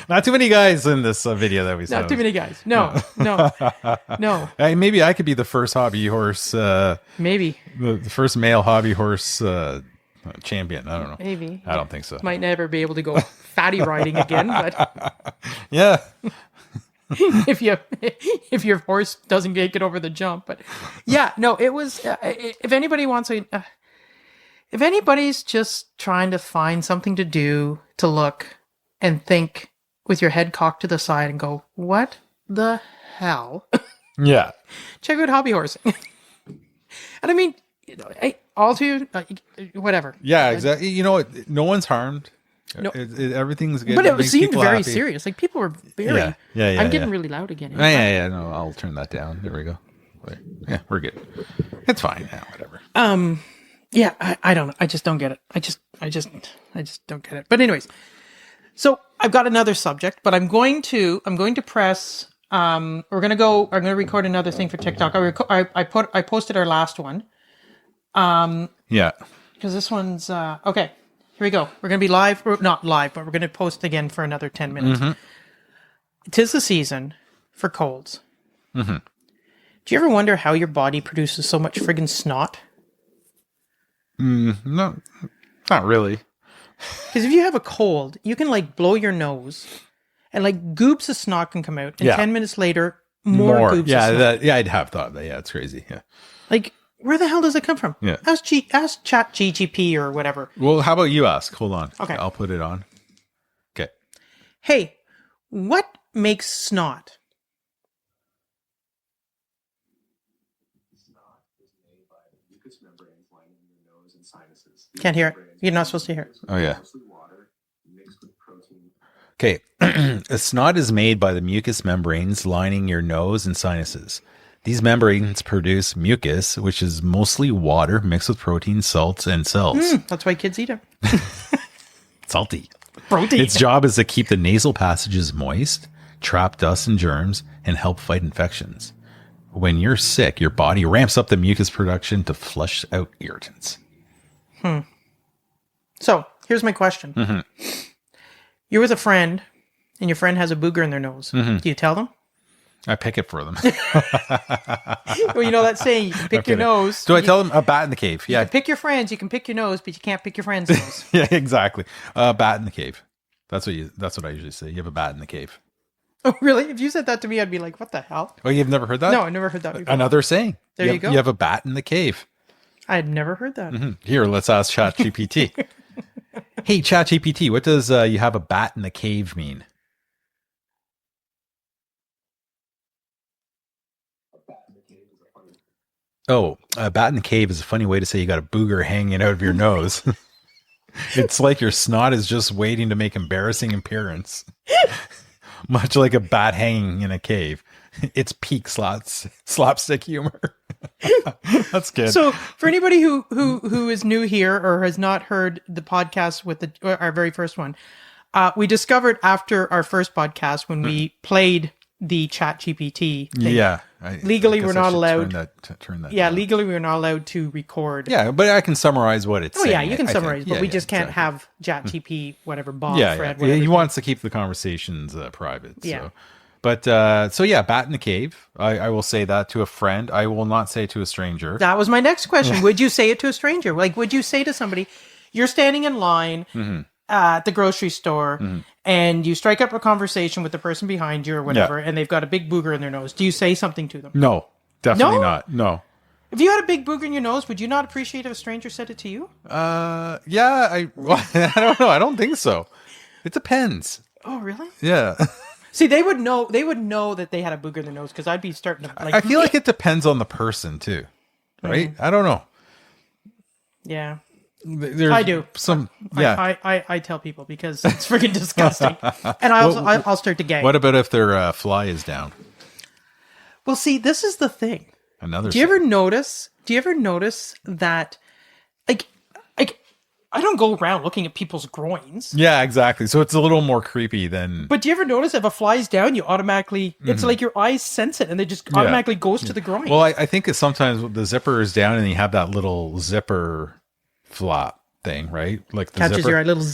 Not too many guys in this video that we saw. Not too many guys. No, no, no. Hey, maybe I could be the first hobby horse, Maybe, the first male hobby horse champion. I don't know. maybe. I don't think so. Might never be able to go fatty riding again, but Yeah. if your horse doesn't make it over the jump. But yeah, no, it was. If anybody wants to, if anybody's just trying to find something to do, to look and think with your head cocked to the side and go, what the hell? Yeah. Check out hobby horsing. And I mean, all to you, whatever. Yeah, exactly. You know what? No one's harmed. No. Everything's good. But it makes seemed people very happy. serious. Like people were very. Yeah, I'm getting yeah. really loud again. Yeah. No, I'll turn that down. There we go. Yeah, we're good. It's fine. Yeah, whatever. Yeah, I don't know. I just don't get it. I just don't get it. But anyways, so I've got another subject, but I'm going to press. I'm going to record another thing for TikTok. I posted our last one. Yeah. Because this one's okay. Here we go. We're going to be live, or not live, but we're going to post again for another 10 minutes. Tis the season for colds. Do you ever wonder how your body produces so much friggin' snot? No, not really. Because if you have a cold, you can like blow your nose, and like goobs of snot can come out, and Yeah. 10 minutes later, more goobs Yeah, of snot. I'd have thought that. Yeah, it's crazy. Yeah. Like, where the hell does it come from? Yeah. Ask Chat GGP or whatever. Well, how about you ask? Hold on. Okay. I'll put it on. Okay. Hey, what makes snot? Snot is made by the mucous membranes lining your nose and sinuses. These Can't hear it. membranes You're not supposed to hear it. Oh, yeah. mostly water mixed with protein. Okay. A snot is made by the mucous membranes lining your nose and sinuses. These membranes produce mucus, which is mostly water mixed with protein, salts, and cells. That's why kids eat it. Salty. Protein. Its job is to keep the nasal passages moist, trap dust and germs, and help fight infections. When you're sick, your body ramps up the mucus production to flush out irritants. So, here's my question. You're with a friend, and your friend has a booger in their nose. Do you tell them? I pick it for them. Well, you know that saying, you can pick your kidding. nose. Do I tell them a bat in the cave? You Yeah, can pick your friends, you can pick your nose, but you can't pick your friend's nose. yeah, exactly. Bat in the cave. That's what I usually say. You have a bat in the cave. Oh, really? If you said that to me, I'd be like, what the hell? Oh, you've never heard that? No, I never heard that before. Another saying. There you go. You have a bat in the cave. I had never heard that. Here, let's ask ChatGPT. Hey, ChatGPT, what does you have a bat in the cave mean? Oh, a bat in the cave is a funny way to say you got a booger hanging out of your nose. It's like your snot is just waiting to make embarrassing appearance. Much like a bat hanging in a cave. It's peak slapstick humor. That's good. So, for anybody who is new here or has not heard the podcast with our very first one, we discovered after our first podcast when we played the Chat GPT thing. Yeah. Legally, I guess we're I not should allowed- Turn that Yeah, down. legally we're not allowed to record. Yeah, but I can summarize what it's Oh saying. yeah, you can I summarize, think. but Yeah, we yeah, just can't exactly. have Chat GP, whatever, Bob, Yeah, Fred, yeah. whatever. He wants to keep the conversations private. Yeah. So. But so yeah, bat in the cave. I will say that to a friend. I will not say to a stranger. That was my next question. Would you say it to a stranger? Like, would you say to somebody, you're standing in line at the grocery store and you strike up a conversation with the person behind you or whatever, and they've got a big booger in their nose. Do you say something to them? No. Definitely No? not. No. If you had a big booger in your nose, would you not appreciate if a stranger said it to you? Yeah, I don't know. I don't think so. It depends. Oh, really? Yeah. See, they would know. They would know that they had a booger in their nose because I'd be starting to like. I feel like it depends on the person too, right? I don't know. Yeah, There's I do. Some, yeah. I tell people because it's freaking disgusting, and I'll start to gag. What about if their fly is down? Well, see, this is the thing. Another. Do you ever notice? Do you ever notice that, like, I don't go around looking at people's groins. Yeah, exactly. So it's a little more creepy than. But do you ever notice if a fly's down, you automatically, it's like your eyes sense it and they just automatically goes to the groin. Well, I think it's sometimes the zipper is down and you have that little zipper flap thing, right? Like the Catches zipper. your eye, little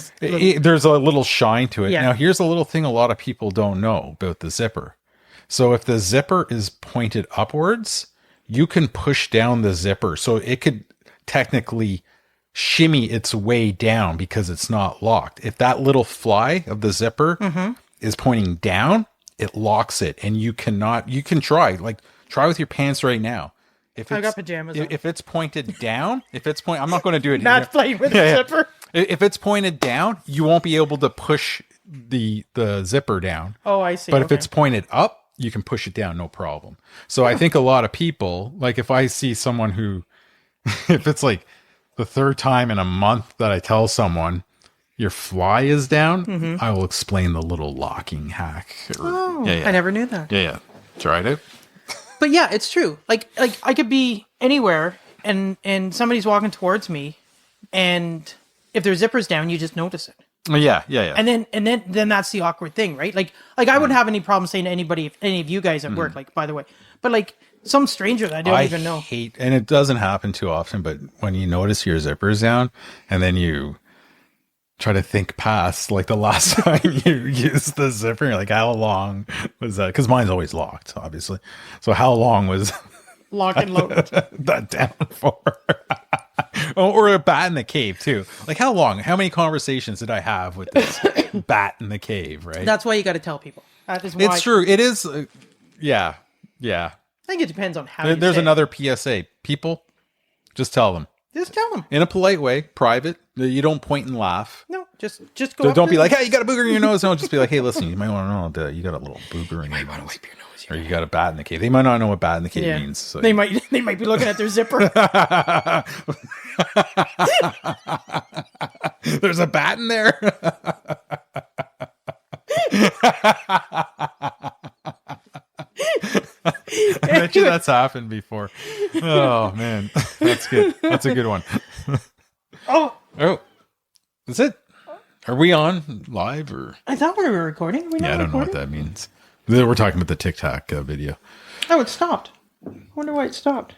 There's a little shine to it. Yeah. Now, here's a little thing a lot of people don't know about the zipper. So if the zipper is pointed upwards, you can push down the zipper. So it could technically shimmy its way down because it's not locked. If that little fly of the zipper is pointing down, it locks it, and you can try with your pants right now. If I it's, got pajamas on. If it's pointed down, I'm not going to do it. Not playing with the zipper. If it's pointed down, you won't be able to push the zipper down. Oh, I see. But if it's pointed up, you can push it down, no problem. So I think a lot of people, like if I see someone who, if it's like the third time in a month that I tell someone your fly is down, I will explain the little locking hack. Oh, I never knew that. Yeah. Try it out. But yeah, it's true. Like I could be anywhere and somebody's walking towards me, and if their zipper's down, you just notice it. Yeah. And then that's the awkward thing, right? Like I wouldn't have any problem saying to anybody, if any of you guys at work, like, by the way, but like some stranger that I don't even know. And it doesn't happen too often, but when you notice your zipper's down and then you try to think past like the last time you used the zipper, you're like, how long was that? Because mine's always locked, obviously. So how long was Lock and load. that down for? Or a bat in the cave too. Like how long? How many conversations did I have with this bat in the cave? Right. That's why you got to tell people. That is why. It's true. It is. Yeah. I think it depends on how. There's another PSA. People, just tell them. Just tell them In a polite way, private. You don't point and laugh. No, just go. Don't be like, hey, you got a booger in your nose. No, just be like, hey, listen, you might want to know that you got a little booger in your nose. Wipe your nose. Or you got a bat in the cave. They might not know what bat in the cave means. So. They might be looking at their zipper. There's a bat in there. I bet you that's happened before. Oh man, that's good. That's a good one. Oh, that's it. Are we on live or? I thought we were recording. Are we not I don't recording? know what that means. We're talking about the TikTok video. Oh, it stopped. I wonder why it stopped.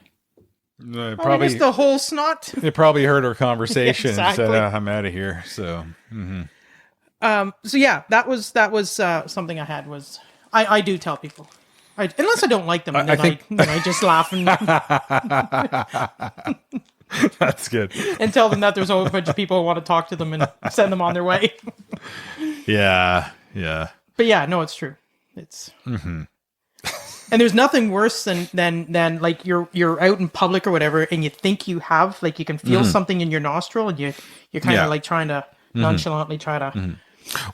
Probably I missed the whole snot. they probably heard our conversation Exactly. and said, I'm out of here. So. So yeah, that was something I had was I do tell people. Unless I don't like them, and then I just laugh and That's good. and tell them that there's a whole bunch of people who want to talk to them and send them on their way. Yeah. But yeah, no, it's true. It's and there's nothing worse than like you're out in public or whatever, and you think you have like you can feel something in your nostril, and you're kind of like trying to nonchalantly try to.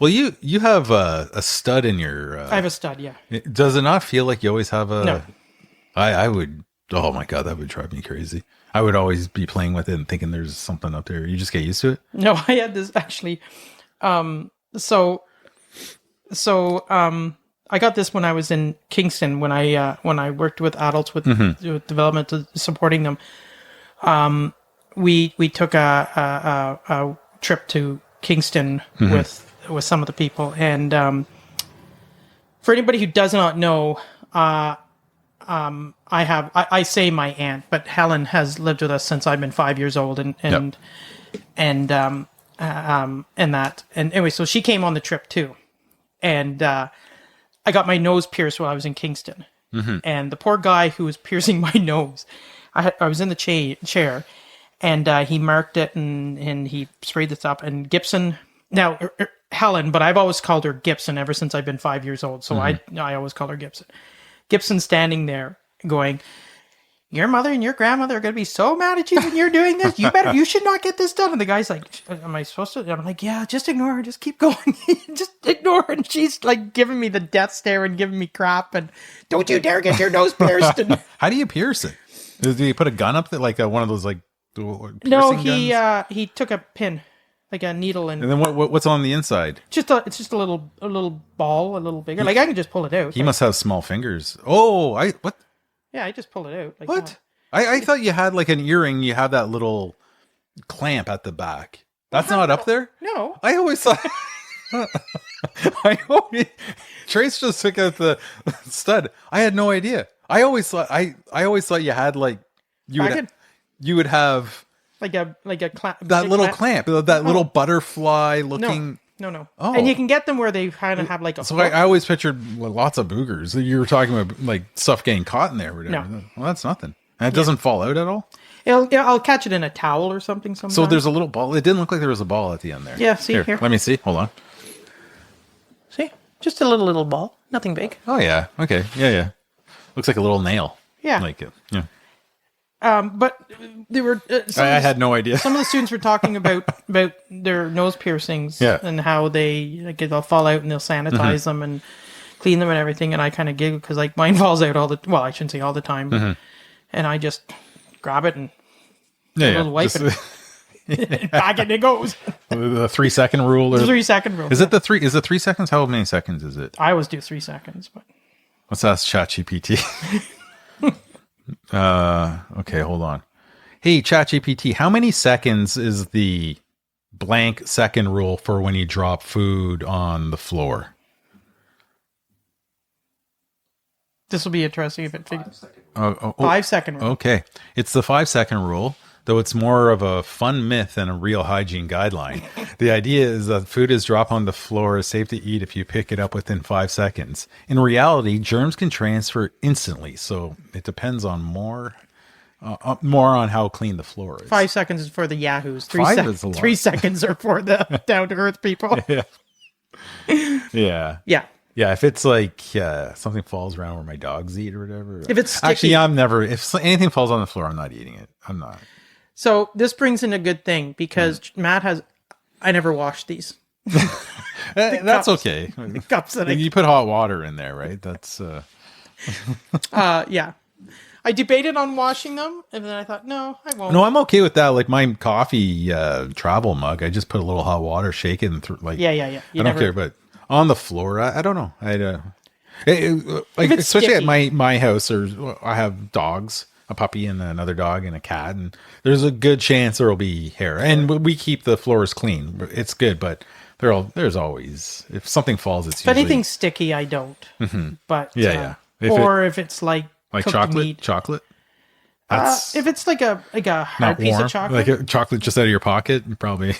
Well, you have a stud in your. I have a stud, yeah. Does it not feel like you always have a? No. I would. Oh my god, that would drive me crazy. I would always be playing with it and thinking there's something up there. You just get used to it. No, I had this actually. So I got this when I was in Kingston when I worked with adults with development, supporting them. We took a trip to Kingston with some of the people, and for anybody who does not know, I say my aunt, but Helen has lived with us since I've been 5 years old, and that, and anyway, so she came on the trip too, and I got my nose pierced while I was in Kingston, and the poor guy who was piercing my nose, I was in the chair, and he marked it and he sprayed this up, and Gibson. Now, Helen, but I've always called her Gibson ever since I've been 5 years old. So I always call her Gibson. Gibson standing there going, your mother and your grandmother are going to be so mad at you when you're doing this. You should not get this done. And the guy's like, am I supposed to? And I'm like, yeah, just ignore her. Just keep going. Just ignore her. And she's like giving me the death stare and giving me crap. And don't you dare get your nose pierced. And How do you pierce it? Do you put a gun up there, like one of those like piercing no, guns? he took a pin, like a needle, and And then what's on the inside? it's just a little ball, a little bigger. Like I can just pull it out. He must have small fingers. Oh, what? Yeah, I just pull it out. Like What? that. I thought you had like an earring. You have that little clamp at the back. That's not up there? No. I always thought... Trace just took out the stud. I had no idea. I always thought you had like... You would have... Like a clamp. That little clamp. That little butterfly looking... No. Oh. And you can get them where they kind of have like a So hook. I always pictured lots of boogers. You were talking about like stuff getting caught in there or whatever. No. Well, that's nothing. And it doesn't fall out at all? I'll catch it in a towel or something sometimes. So there's a little ball. It didn't look like there was a ball at the end there. Yeah, see here. Let me see. Hold on. See? Just a little ball. Nothing big. Oh, yeah. Okay. Yeah. Looks like a little nail. Yeah. Like it. Yeah. But they were... I had no idea. Some of the students were talking about their nose piercings and how they'll fall out and they'll sanitize them and clean them and everything. And I kind of giggle because like mine falls out I shouldn't say all the time. But, and I just grab it and a little wipe and back and it goes. The 3 second rule. Or, The 3 second rule. Is it the 3? Is it 3 seconds? How many seconds is it? I always do 3 seconds, but Let's ask ChatGPT. Okay, hold on. Hey, ChatGPT, how many seconds is the blank second rule for when you drop food on the floor? this will be interesting if it figures. 5 second rule. Okay. It's the 5 second rule, though it's more of a fun myth than a real hygiene guideline. The idea is that food is dropped on the floor is safe to eat if you pick it up within 5 seconds. In reality, germs can transfer instantly, so it depends on more on how clean the floor is. 5 seconds is for the yahoos. 5 is a lot. 3 seconds are for the down to earth people. Yeah. Yeah. Yeah, if it's like something falls around where my dogs eat or whatever. If it's sticky. Actually, if anything falls on the floor, I'm not eating it. I'm not. So this brings in a good thing because I never washed these. That's okay. Cups that You put hot water in there, right? That's yeah. I debated on washing them, and then I thought, no, I won't. No, I'm okay with that. Like my coffee travel mug, I just put a little hot water, shake it, and Yeah. I don't care, but on the floor, I don't know. Like especially sticky. at my house, I have dogs, a puppy and another dog and a cat, and there's a good chance there'll be hair. And we keep the floors clean. It's good, but there's always, if something falls, it's if usually anything's sticky, I don't. But yeah. If it's like cooked chocolate, meat. chocolate. That's If it's like a not hard piece warm. of chocolate. Like a chocolate just out of your pocket, probably.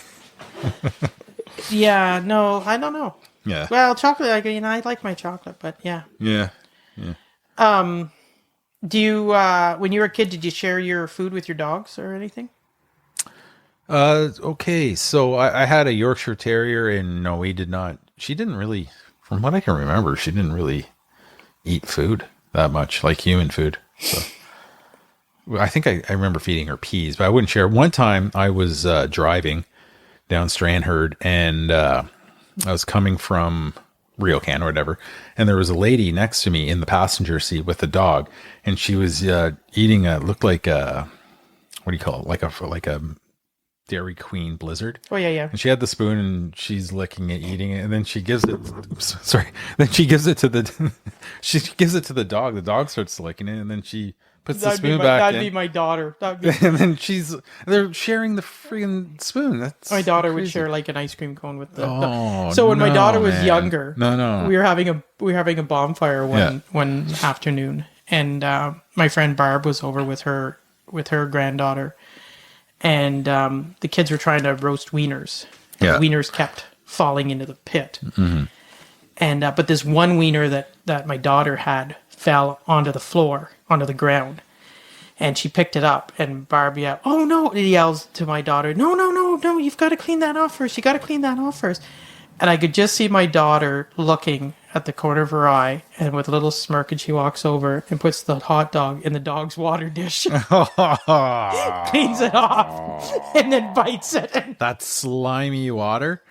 Yeah, no, I don't know. Yeah. Well, chocolate, I like my chocolate, but yeah. Yeah. Do you, when you were a kid, did you share your food with your dogs or anything? Okay, so I had a Yorkshire Terrier, and no, we did not. She didn't really, from what I can remember, she didn't really eat food that much, like human food. So I think I remember feeding her peas, but I wouldn't share. One time I was driving down Stranraer, and I was coming from Riocan or whatever, and there was a lady next to me in the passenger seat with a dog, and she was eating looked like a, what do you call it, like a Dairy Queen Blizzard. Oh yeah. And she had the spoon and she's licking it, eating it, and then she gives it. Sorry, then she gives it to the dog. The dog starts licking it, and then she puts the spoon back That'd in. be my daughter. And then they're sharing the freaking spoon. That's My daughter would crazy. share like an ice cream cone with the. Oh, so when my no, daughter was man. younger, No. we were having a bonfire one afternoon, and my friend Barb was over with her granddaughter, and the kids were trying to roast wieners. And the wieners kept falling into the pit, and but this one wiener that my daughter had fell onto the floor, onto the ground. And she picked it up, and Barb yelled, "Oh no!" He yells to my daughter, "No, you've got to clean that off first. You got to clean that off first." And I could just see my daughter looking at the corner of her eye, and with a little smirk, and she walks over and puts the hot dog in the dog's water dish, cleans it off, and then bites it. That slimy water.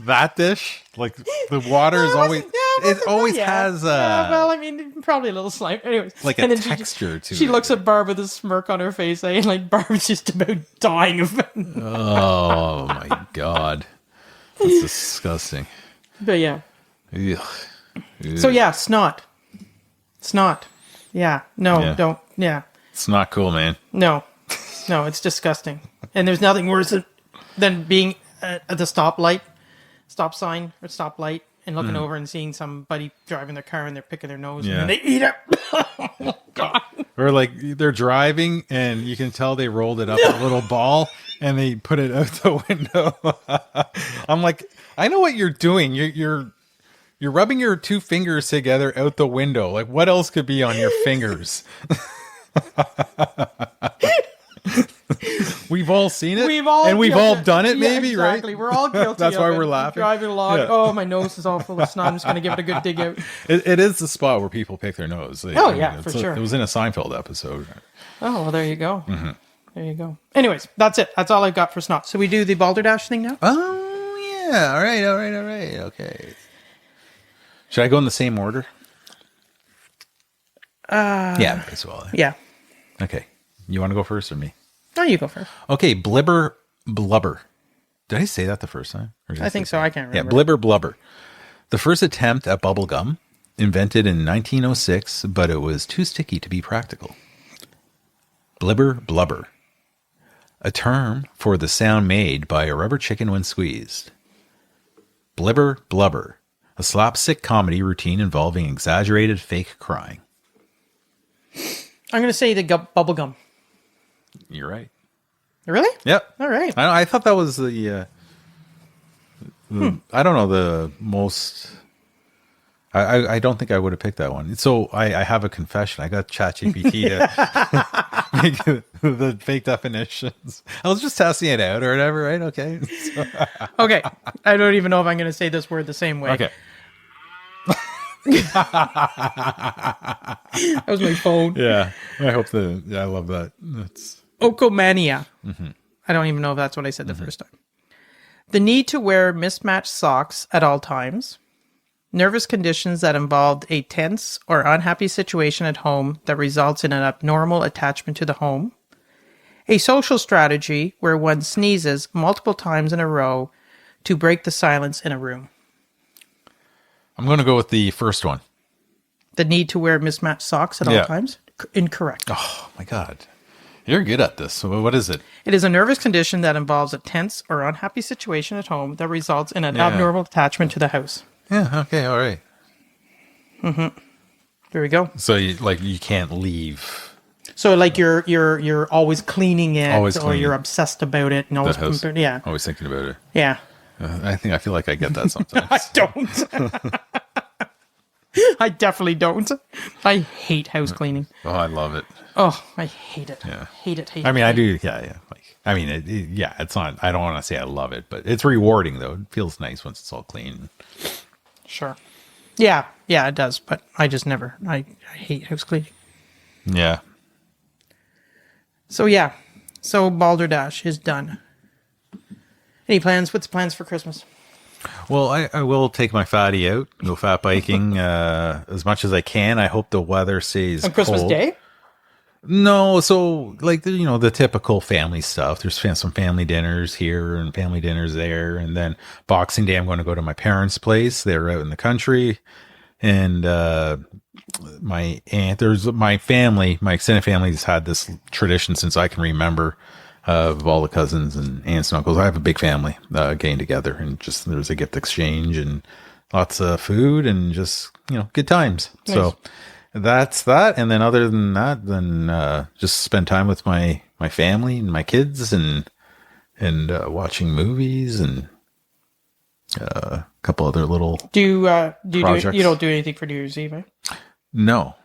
That dish, like the water is always. It always has well, I mean, probably a little slime. Anyways, like and a then texture to it. She looks at Barb with a smirk on her face, and like Barb's just about dying of it. Oh my god, that's disgusting. But yeah. Ugh. So yeah, snot. Yeah. No, Yeah. don't. Yeah. It's not cool, man. No, it's disgusting. And there's nothing worse than being at the stop sign or stoplight, and looking over and seeing somebody driving their car and they're picking their nose Yeah. and then they eat it. Oh, God. Or like they're driving and you can tell they rolled it up a little ball and they put it out the window. I'm like, I know what you're doing. You're rubbing your two fingers together out the window. Like, what else could be on your fingers? We've all seen it. We've all done it, maybe, exactly. right? Exactly. We're all guilty. That's of why it. we're laughing. Driving along. Yeah. Oh, my nose is all full of snot. I'm just going to give it a good dig out. It is the spot where people pick their nose. For sure. It was in a Seinfeld episode. Oh, well, there you go. Mm-hmm. There you go. Anyways, that's it. That's all I've got for snot. So we do the balderdash thing now? Oh, yeah. All right. Okay. Should I go in the same order? Yeah, as well. Yeah. Okay. You want to go first or me? No, you go first. Okay, blibber blubber. Did I say that the first time? Or did I think so. I can't remember. Yeah, blibber blubber. The first attempt at bubble gum, invented in 1906, but it was too sticky to be practical. Blibber blubber. A term for the sound made by a rubber chicken when squeezed. Blibber blubber. A slapstick comedy routine involving exaggerated fake crying. I'm going to say the bubble gum. You're right. Really? Yep. All right. I thought that was the I don't know, the most. I don't think I would have picked that one. So I have a confession. I got ChatGPT to make the fake definitions. I was just testing it out or whatever, right? Okay. So, Okay. I don't even know if I'm going to say this word the same way. okay. That was my phone. Yeah. I hope I love that. That's Okomania. Mm-hmm. I don't even know if that's what I said the first time. The need to wear mismatched socks at all times. Nervous conditions that involved a tense or unhappy situation at home that results in an abnormal attachment to the home. A social strategy where one sneezes multiple times in a row to break the silence in a room. I'm going to go with the first one. The need to wear mismatched socks at all times? Incorrect. Oh, my God. You're good at this. So what is it? It is a nervous condition that involves a tense or unhappy situation at home that results in an abnormal attachment to the house. Yeah, okay, all right. Mm-hmm. There we go. So you can't leave. So like you're always cleaning it, Always or cleaning. you're obsessed about it, and always house. yeah, Always thinking about it. yeah. I feel like I get that sometimes. I don't. I definitely don't. I hate house cleaning. Oh, I love it. Oh, I hate it. Yeah. Hate it. I mean, I do. Yeah. Like, I mean, it's not. I don't want to say I love it, but it's rewarding though. It feels nice once it's all clean. Sure. Yeah, it does. But I just never. I hate house cleaning. Yeah. So yeah, so Balderdash is done. Any plans? What's the plans for Christmas? Well, I will take my fatty out, go fat biking as much as I can. I hope the weather stays On Christmas cold. Day? No, so like the typical family stuff. There's some family dinners here and family dinners there, and then Boxing Day I'm going to go to my parents' place. They're out in the country, and my aunt. There's my family, my extended family has had this tradition since I can remember. Of all the cousins and aunts and uncles, I have a big family getting together, and just there's a gift exchange and lots of food and just good times. Nice. So that's that. And then other than that, then just spend time with my family and my kids and watching movies and a couple other little projects. You don't do anything for New Year's Eve, eh? No,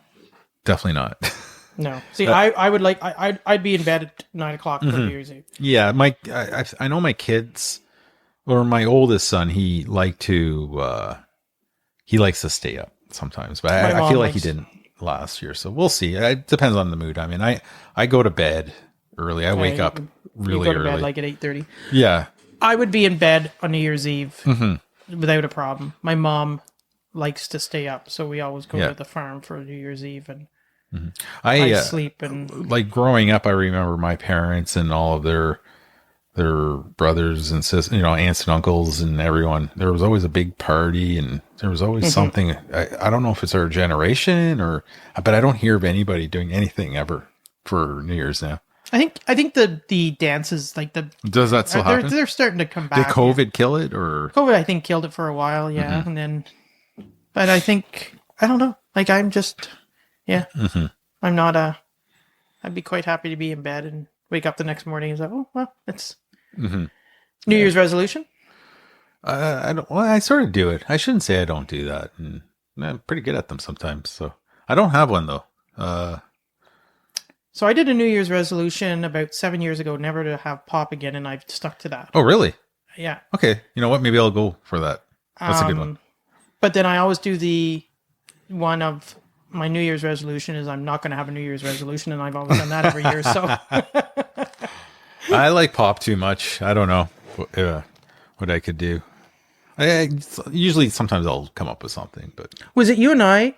definitely not. No. See, I would like I'd be in bed at 9:00 for New Year's Eve. Yeah, I know my kids or my oldest son, he likes to stay up sometimes, but My I mom feel like he likes- didn't last year. So we'll see. It depends on the mood. I mean, I go to bed early. I wake up really you go to early. bed like at 8:30. Yeah. I would be in bed on New Year's Eve Mm-hmm. without a problem. My mom likes to stay up, so we always go Yeah. to the farm for New Year's Eve, and I I sleep. And like growing up, I remember my parents and all of their brothers and sisters, aunts and uncles and everyone. There was always a big party, and there was always something. I don't know if it's our generation but I don't hear of anybody doing anything ever for New Year's now. I think the dances, like Does that still happen? they're starting to come Did back. COVID kill it, or? COVID, I think, killed it for a while, yeah, and then, but I think I don't know. Like I'm just, yeah, I'm not I'd be quite happy to be in bed and wake up the next morning and say, oh well, it's New Year's resolution. I don't. Well, I sort of do it. I shouldn't say I don't do that, and I'm pretty good at them sometimes. So I don't have one though. So I did a New Year's resolution about 7 years ago, never to have pop again, and I've stuck to that. Oh, really? Yeah. Okay. You know what? Maybe I'll go for that. That's a good one. But then I always do the one of my New Year's resolution is I'm not going to have a New Year's resolution, and I've always done that every year. So I like pop too much. I don't know what I could do. Usually, sometimes I'll come up with something, but was it you and I?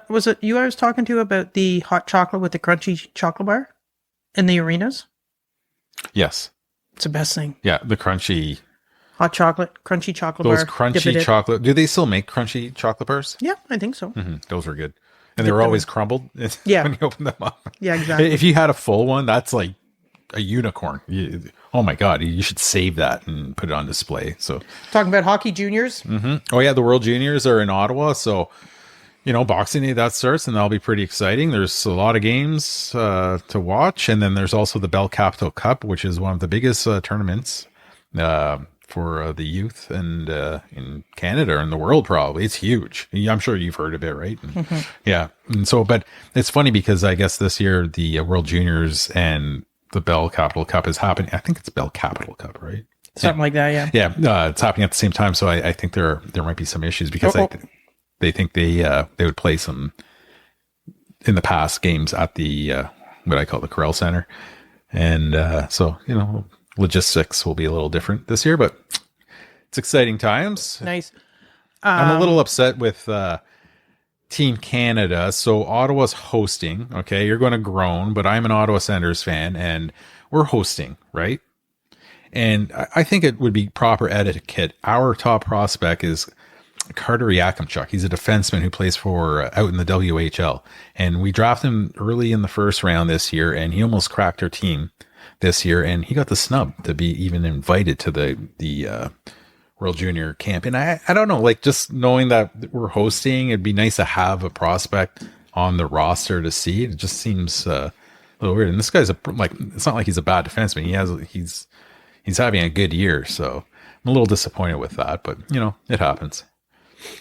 Was it you I was talking to about the hot chocolate with the crunchy chocolate bar in the arenas? yes, It's the best thing. yeah, the crunchy, Hot chocolate, crunchy chocolate those bar. dip it crunchy in. chocolate. Do they still make crunchy chocolate bars? Yeah, I think so. Those were good, and they were always crumbled. Yeah. when you open them up. Yeah, exactly. If you had a full one, that's like a unicorn. Oh my god, you should save that and put it on display. So, Talking about hockey juniors. oh yeah, the World Juniors are in Ottawa, so Boxing Day that starts, and that'll be pretty exciting. There's a lot of games to watch, and then there's also the Bell Capital Cup, which is one of the biggest tournaments for the youth and in Canada and the world. Probably it's huge. I'm sure you've heard of it, right? And, yeah, and so, but it's funny because I guess this year the World Juniors and the Bell Capital Cup is happening. I think it's Bell Capital Cup, right? Something like that, yeah. Yeah, it's happening at the same time. So I think there might be some issues because they think they would play some in the past games at the what I call the Corral Center, and so logistics will be a little different this year, but it's exciting times. Nice. I'm a little upset with Team Canada. So Ottawa's hosting. Okay, you're going to groan, but I'm an Ottawa Senators fan, and we're hosting, right? And I think it would be proper etiquette. Our top prospect is Carter Yakimchuk. He's a defenseman who plays for out in the WHL, and we drafted him early in the first round this year, and he almost cracked our team this year, and he got the snub to be even invited to the World Junior camp. And I don't know, like just knowing that we're hosting, it'd be nice to have a prospect on the roster to see. It just seems a little weird. And this guy's it's not like he's a bad defenseman. He's having a good year, so I'm a little disappointed with that, but it happens.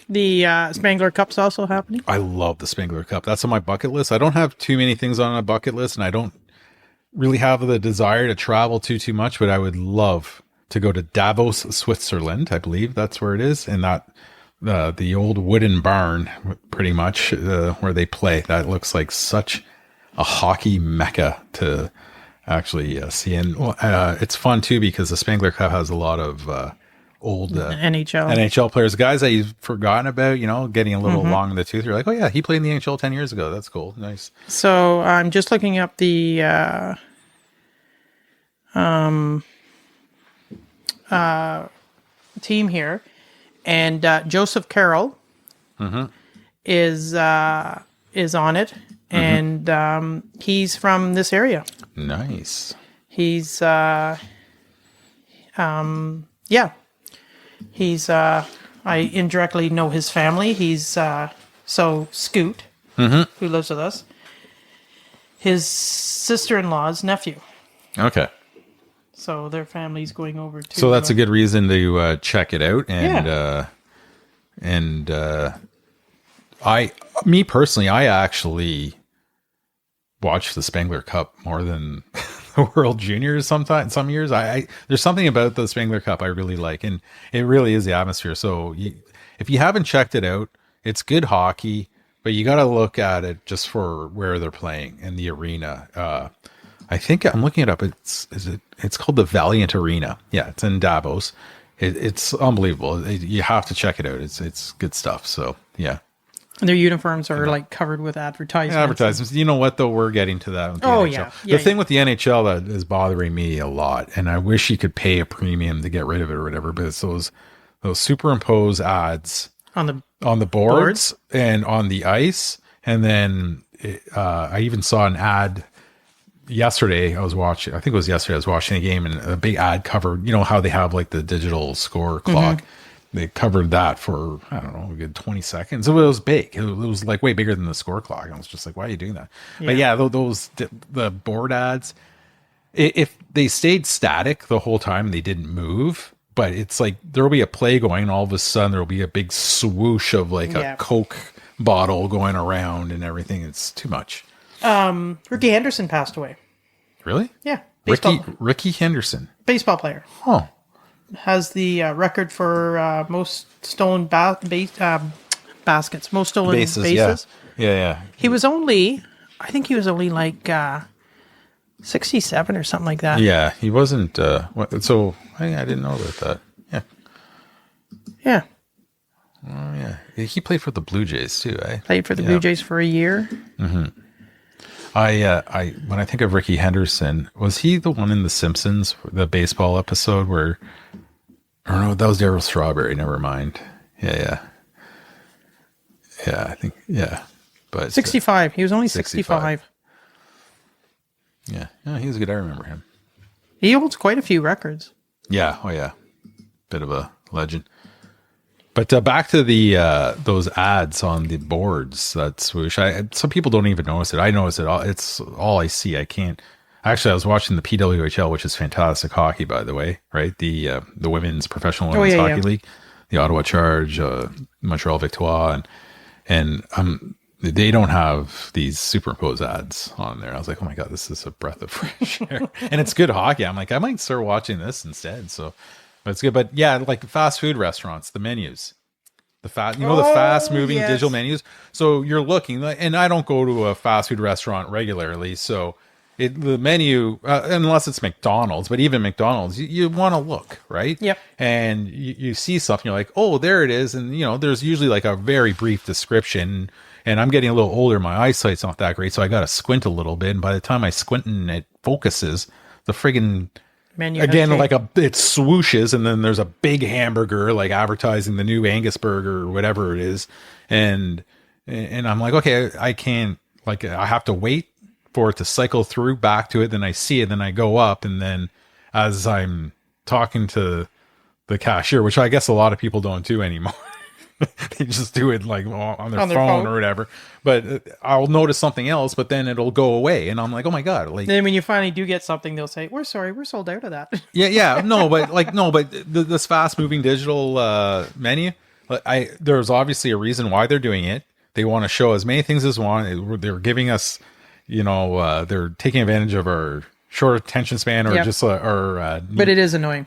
The Spangler Cup's also happening. I love the Spangler Cup. That's on my bucket list. I don't have too many things on my bucket list, and I don't really have the desire to travel too much, but I would love to go to Davos, Switzerland. I believe that's where it is, and that the old wooden barn, pretty much where they play. That looks like such a hockey mecca to actually see, and it's fun too because the Spangler Cup has a lot of old NHL players, guys that you've forgotten about, getting a little long in the tooth. You're like, oh yeah, he played in the NHL 10 years ago. That's cool. Nice. So I'm just looking up the team here, and Joseph Carroll is on it, and he's from this area. Nice. He's he's I indirectly know his family. He's so Scoot, who lives with us, his sister-in-law's nephew. Okay. So their family's going over to. So that's a good reason to check it out, and me personally, I actually watched the Spangler Cup more than World Juniors sometimes, some years. I there's something about the Spengler Cup I really like, and it really is the atmosphere. So if you haven't checked it out, it's good hockey, but you got to look at it just for where they're playing in the arena. I think I'm looking it up. It's called the Valiant Arena. Yeah, it's in Davos. It's unbelievable. You have to check it out. It's good stuff. So yeah. And their uniforms are like covered with advertisements. Advertisements. You know what though? We're getting to that with the NHL. The thing with the NHL that is bothering me a lot, and I wish you could pay a premium to get rid of it or whatever, but it's those superimposed ads on the boards and on the ice. And then I even saw an ad yesterday. I think it was yesterday. I was watching a game, and a big ad covered, you know how they have like the digital score clock. They covered that for, I don't know, a good 20 seconds. It was big. It was like way bigger than the score clock. And I was just like, why are you doing that? Yeah. But yeah, the board ads, if they stayed static the whole time, they didn't move, but it's like there'll be a play going, and all of a sudden there'll be a big swoosh of like a Coke bottle going around and everything. It's too much. Ricky Henderson passed away. Really? Yeah. Ricky Henderson. Baseball player. Oh. Has the record for most stolen baskets, most stolen bases. Yeah. He was only like 67 or something like that. Yeah, he wasn't. So I didn't know about that. Yeah. Yeah. Oh yeah, he played for the Blue Jays too. Played for the Blue Jays for a year. Mm-hmm. When I think of Ricky Henderson, was he the one in The Simpsons, the baseball episode where? Or no, that was Darryl Strawberry. Never mind. Yeah. I think, yeah. But 65. He was only 65. Yeah, he was good. I remember him. He holds quite a few records. Yeah. Oh, yeah. Bit of a legend. But back to the those ads on the boards. That swoosh. Some people don't even notice it. I notice it all. It's all I see. I can't. Actually, I was watching the PWHL, which is fantastic hockey, by the way, right? The women's professional women's hockey league, the Ottawa Charge, Montreal Victoire, and they don't have these superimposed ads on there. I was like, oh my god, this is a breath of fresh air, and it's good hockey. I'm like, I might start watching this instead. So, but it's good. But yeah, like fast food restaurants, the menus, the fast moving digital menus. So you're looking, and I don't go to a fast food restaurant regularly, so. The menu, unless it's McDonald's, but even McDonald's, you want to look, right? Yep. And you see something, you're like, oh, there it is. And, there's usually like a very brief description. And I'm getting a little older. My eyesight's not that great. So I got to squint a little bit. And by the time I squint and it focuses, the friggin' menu again, like it swooshes. And then there's a big hamburger, like advertising the new Angus burger or whatever it is. And I'm like, okay, I can't, like, I have to wait for it to cycle through back to it, then I see it, then I go up, and then as I'm talking to the cashier, which I guess a lot of people don't do anymore, they just do it like on their phone or whatever. But I'll notice something else, but then it'll go away, and I'm like, oh my god! Like then when you finally do get something, they'll say, "We're sorry, we're sold out of that." Yeah, but this fast moving digital menu, there's obviously a reason why they're doing it. They want to show as many things as want. They're giving us. They're taking advantage of our short attention span or just our but it is annoying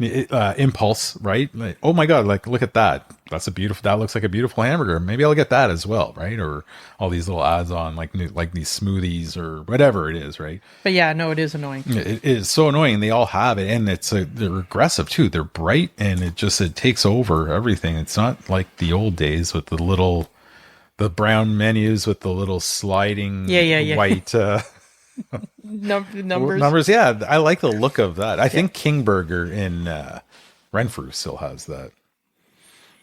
impulse, right? Like, oh my god, like look at that. That looks like a beautiful hamburger. Maybe I'll get that as well, right? Or all these little ads on like these smoothies or whatever it is, right? But yeah, no, it is annoying. It is so annoying. They all have it, and they're aggressive too. They're bright, and it takes over everything. It's not like the old days with the brown menus with the little sliding white numbers. Yeah, I like the look of that. I think King Burger in Renfrew still has that.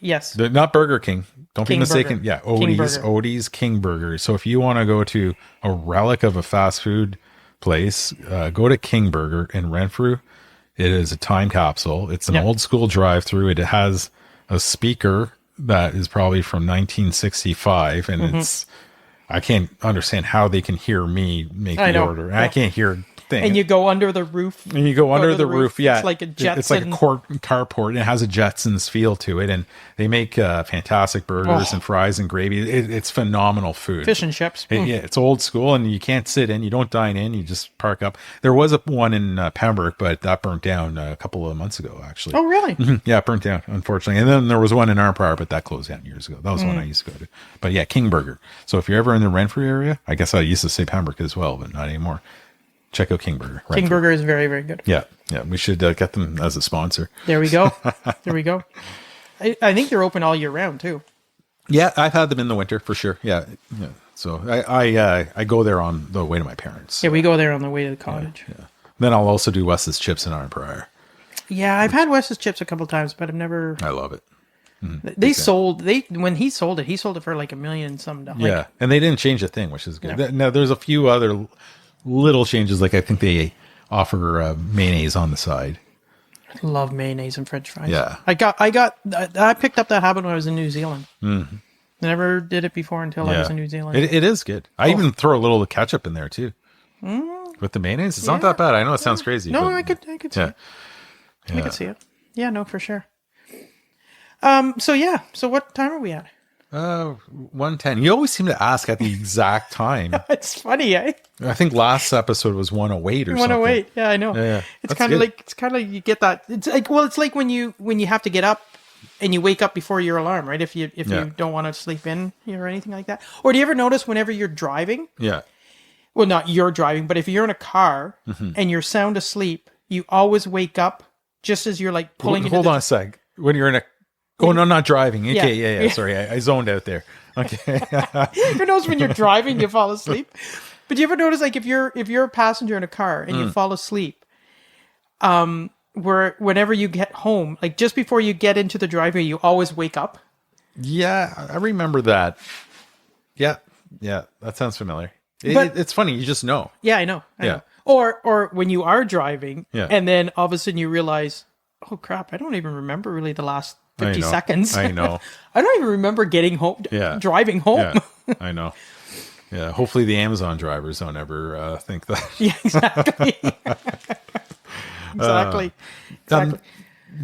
Yes. Not Burger King. Don't be mistaken. Burger. Yeah, Odie's King Burger. So if you want to go to a relic of a fast food place, go to King Burger in Renfrew. It is a time capsule. It's an old school drive-through. It has a speaker that is probably from 1965, and I can't understand how they can hear me make the order. And I can't hear thing. And you go under the roof. And you go under the roof. Yeah. It's like a Jetson. It's like a carport, and it has a Jetsons feel to it. And they make fantastic burgers and fries and gravy. It's phenomenal food. Fish and chips. Yeah, it's old school, and you can't sit in. You don't dine in. You just park up. There was one in Pembroke, but that burnt down a couple of months ago, actually. Oh, really? Yeah, it burnt down, unfortunately. And then there was one in Armpire, but that closed down years ago. That was the one I used to go to. But yeah, King Burger. So if you're ever in the Renfrew area, I guess I used to say Pembroke as well, but not anymore. Check out King Burger. King Burger is very, very good. Yeah. We should get them as a sponsor. There we go. There we go. I think they're open all year round too. Yeah, I've had them in the winter for sure. Yeah. So I go there on the way to my parents. Yeah, we go there on the way to the cottage. Yeah. Then I'll also do Wes's Chips in Arnprior. Yeah, I've had Wes's Chips a couple times, but I've never. I love it. When he sold it for like $1 million and some. Yeah, and they didn't change a thing, which is good. Now there's a few other little changes, like I think they offer mayonnaise on the side. I love mayonnaise and French fries. Yeah, I picked up that habit when I was in New Zealand. I never did it before until I was in New Zealand. It is good. I even throw a little ketchup in there too. With the mayonnaise, it's not that bad. I know it sounds crazy. No, but, I could see it. I could see it. Yeah, no, for sure. So what time are we at? 1:10. You always seem to ask at the exact time. It's funny, eh? I think last episode was 1:08 or something. 1:08. Yeah, I know. Yeah. It's kind of like you get that. It's like when you have to get up and you wake up before your alarm, right? If you don't want to sleep in or anything like that. Or do you ever notice whenever you're driving? Yeah. Well, not you're driving, but if you're in a car and you're sound asleep, you always wake up just as you're like pulling. Hold on a sec. When you're in a. Oh, no, not driving. Okay, yeah. Sorry, I zoned out there. Okay. You notice when you're driving, you fall asleep. But do you ever notice, like, if you're a passenger in a car and you fall asleep, whenever you get home, like just before you get into the driveway, you always wake up? Yeah, I remember that. Yeah, that sounds familiar. It's funny, you just know. Yeah, I know. Or when you are driving, and then all of a sudden you realize, oh crap, I don't even remember really the last 50 seconds. I know. I don't even remember getting home, driving home. Yeah, I know. Yeah, hopefully the Amazon drivers don't ever think that. Yeah, exactly. Exactly.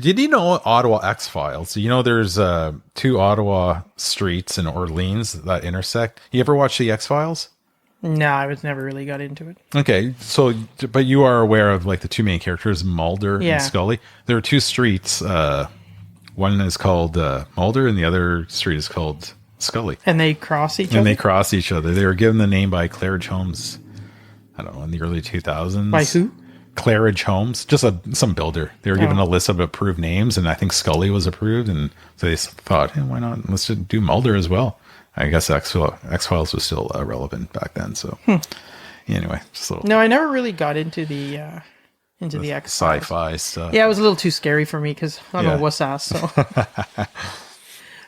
Did you know Ottawa X-Files? You know there's 2 Ottawa streets in Orleans that intersect. You ever watch the X-Files? No, I was never really got into it. Okay, so but you are aware of like the 2 main characters, Mulder and Scully. There are 2 streets. One is called Mulder, and the other street is called Scully. And they cross each other? They were given the name by Claridge Holmes, I don't know, in the early 2000s. By who? Claridge Holmes, just some builder. They were given a list of approved names, and I think Scully was approved, and so they thought, hey, why not? Let's just do Mulder as well. I guess X-Files was still relevant back then, so anyway. Just a little no, I never really got into the X-Files. Sci-fi stuff. Yeah, it was a little too scary for me because I'm a wuss ass. So,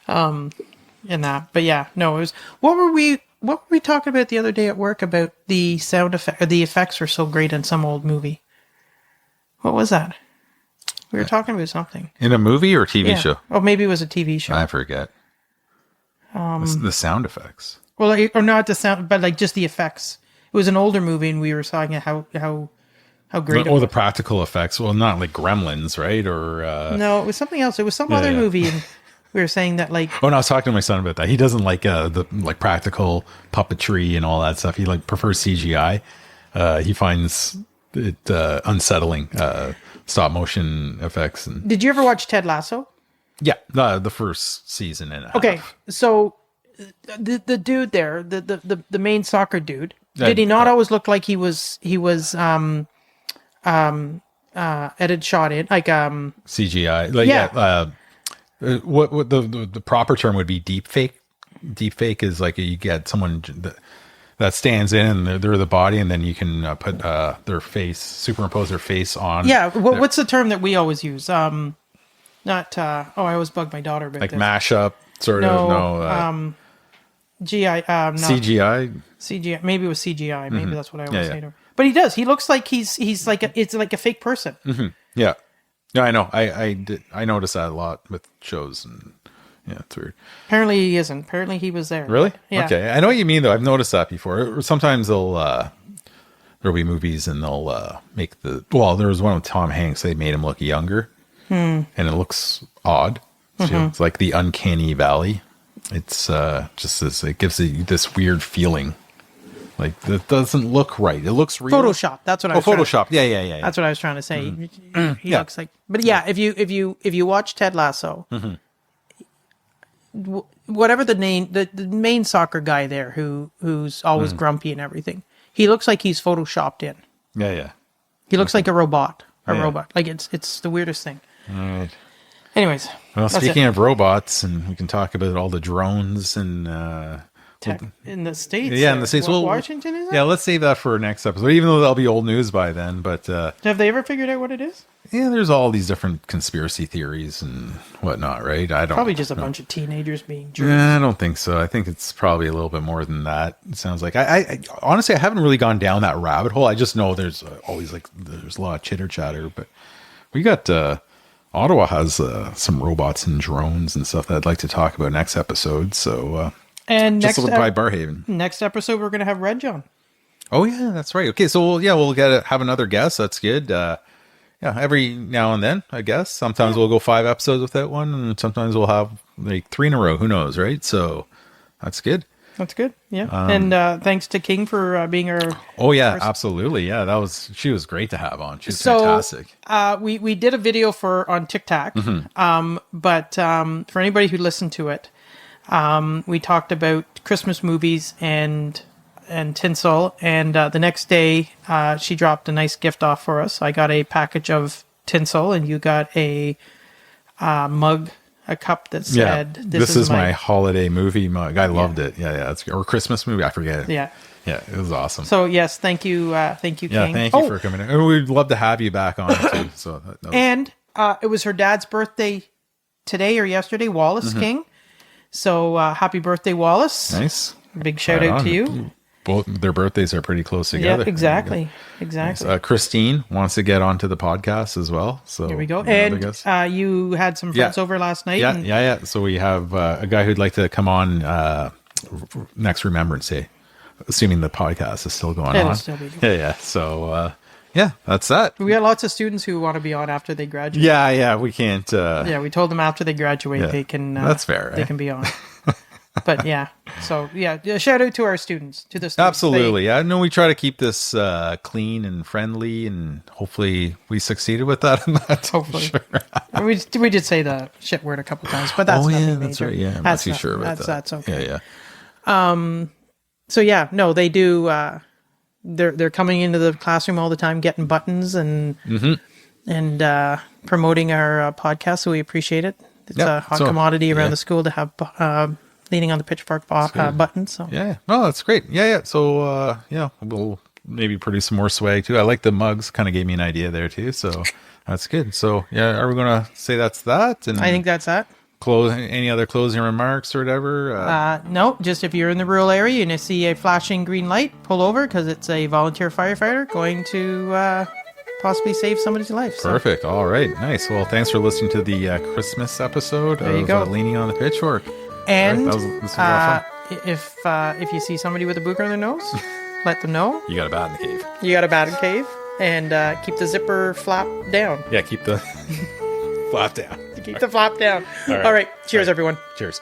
and that, but yeah, no, it was. What were we talking about the other day at work about the sound effect? Or the effects were so great in some old movie. What was that? We were talking about something in a movie or TV show. Oh, maybe it was a TV show. I forget. The sound effects. Well, or not the sound, but like just the effects. It was an older movie, and we were talking how great. The practical effects. Well, not like Gremlins, right? Or no, it was something else. It was some other movie, and we were saying that like. Oh, no, I was talking to my son about that. He doesn't like the like practical puppetry and all that stuff. He like prefers CGI. He finds it unsettling. Stop motion effects. And did you ever watch Ted Lasso? Yeah, the first season and a half. Okay, so the dude there, the main soccer dude, did he not always look like he was edited shot in like CGI? Like what the proper term would be deep fake. Deep fake is like you get someone that stands in and they're the body, and then you can put their face, superimpose their face on. Yeah, what's the term that we always use? Not I always bug my daughter about like this. mashup sort of. No, CGI. CGI. Maybe it was CGI. Maybe that's what I always say to her. But he does. He looks like he's like it's like a fake person. Mm-hmm. Yeah. Yeah, I know. I noticed that a lot with shows, and yeah, it's weird. Apparently he isn't. Apparently he was there. Really? Yeah. Okay. I know what you mean though. I've noticed that before. Or sometimes there's there'll be movies and they'll make there was one with Tom Hanks. They made him look younger, and it looks odd. It's like the uncanny valley. It's just this. It gives you this weird feeling. Like it doesn't look right. It looks real. Photoshop. That's what I was Photoshop. Yeah. That's what I was trying to say. He Yeah. looks like, but yeah, if you watch Ted Lasso, whatever the main soccer guy there who's always grumpy and everything, he looks like he's photoshopped in. Yeah. He looks like a robot. Yeah. Robot. Like it's the weirdest thing. All right. Anyways. Well, that's speaking it. of robots, and we can talk about all the drones and Tech in the States. yeah, in the States. Well, Washington is that? yeah, let's save that for next episode. Even though that'll be old news by then, but Have they ever figured out what it is? yeah, there's all these different conspiracy theories and whatnot, right? I don't Probably just a know. bunch of teenagers being jerks. Yeah, I don't think so. I think it's probably a little bit more than that. It sounds like I honestly I haven't really gone down that rabbit hole. I just know there's always there's a lot of chitter chatter, but we got Ottawa has some robots and drones and stuff that I'd like to talk about next episode. So And just next by Barhaven. next episode we're gonna have Reg on. Oh yeah, that's right. Okay, so we'll have another guest. That's good. Yeah, every now and then, I guess. Sometimes we'll go 5 episodes without one, and sometimes we'll have like 3 in a row. Who knows, right? So that's good. That's good. Yeah. And thanks to King for being our. Oh yeah, absolutely. Yeah, she was great to have on. She was So fantastic. we did a video on TikTok. But for anybody who listened to it, we talked about Christmas movies and tinsel. And the next day, she dropped a nice gift off for us. I got a package of tinsel, and you got a mug. A cup that said, "This is my holiday movie mug." I loved it. Yeah, it's or Christmas movie. I forget. Yeah, it was awesome. So yes, thank you, King. Yeah, thank you for coming in. And we'd love to have you back on too. So and it was her dad's birthday today or yesterday, Wallace King. So happy birthday, Wallace! Nice. Big shout out to you. Both their birthdays are pretty close together. Yeah, exactly. Nice. Christine wants to get onto the podcast as well. So here we go. And you had some friends over last night. Yeah. So we have a guy who'd like to come on next Remembrance Day, assuming the podcast is still going It'll on. still be going. Yeah. So that's that. We got lots of students who want to be on after they graduate. Yeah. We can't. We told them after they graduate they can. That's fair. They can be on. But yeah, so shout out to our students, to the students. Absolutely. I know we try to keep this clean and friendly, and hopefully we succeeded with that. Hopefully. Sure. we did say the shit word a couple times, but that's nothing that's major. right. Yeah, I'm not too sure about that. That's okay. Yeah. So yeah, no, they do. They're coming into the classroom all the time, getting buttons and promoting our podcast. So we appreciate it. It's a hot commodity around the school to have leaning on the pitchfork button. So yeah, no, that's great. Yeah. So we'll maybe produce some more swag too. I like the mugs. Kind of gave me an idea there too. So that's good. So yeah, are we gonna say that's that? And I think that's that. Close. Any other closing remarks or whatever? No, just if you're in the rural area and you see a flashing green light, pull over because it's a volunteer firefighter going to possibly save somebody's life. So. Perfect. All right. Nice. Well, thanks for listening to the Christmas episode of Leaning on the Pitchfork. And right, this was if you see somebody with a booger on their nose, let them know. You got a bat in the cave. You got a bat in the cave. And keep the zipper flap down. Yeah, keep the flap down. Keep the flap down. All right. Cheers, everyone. Cheers.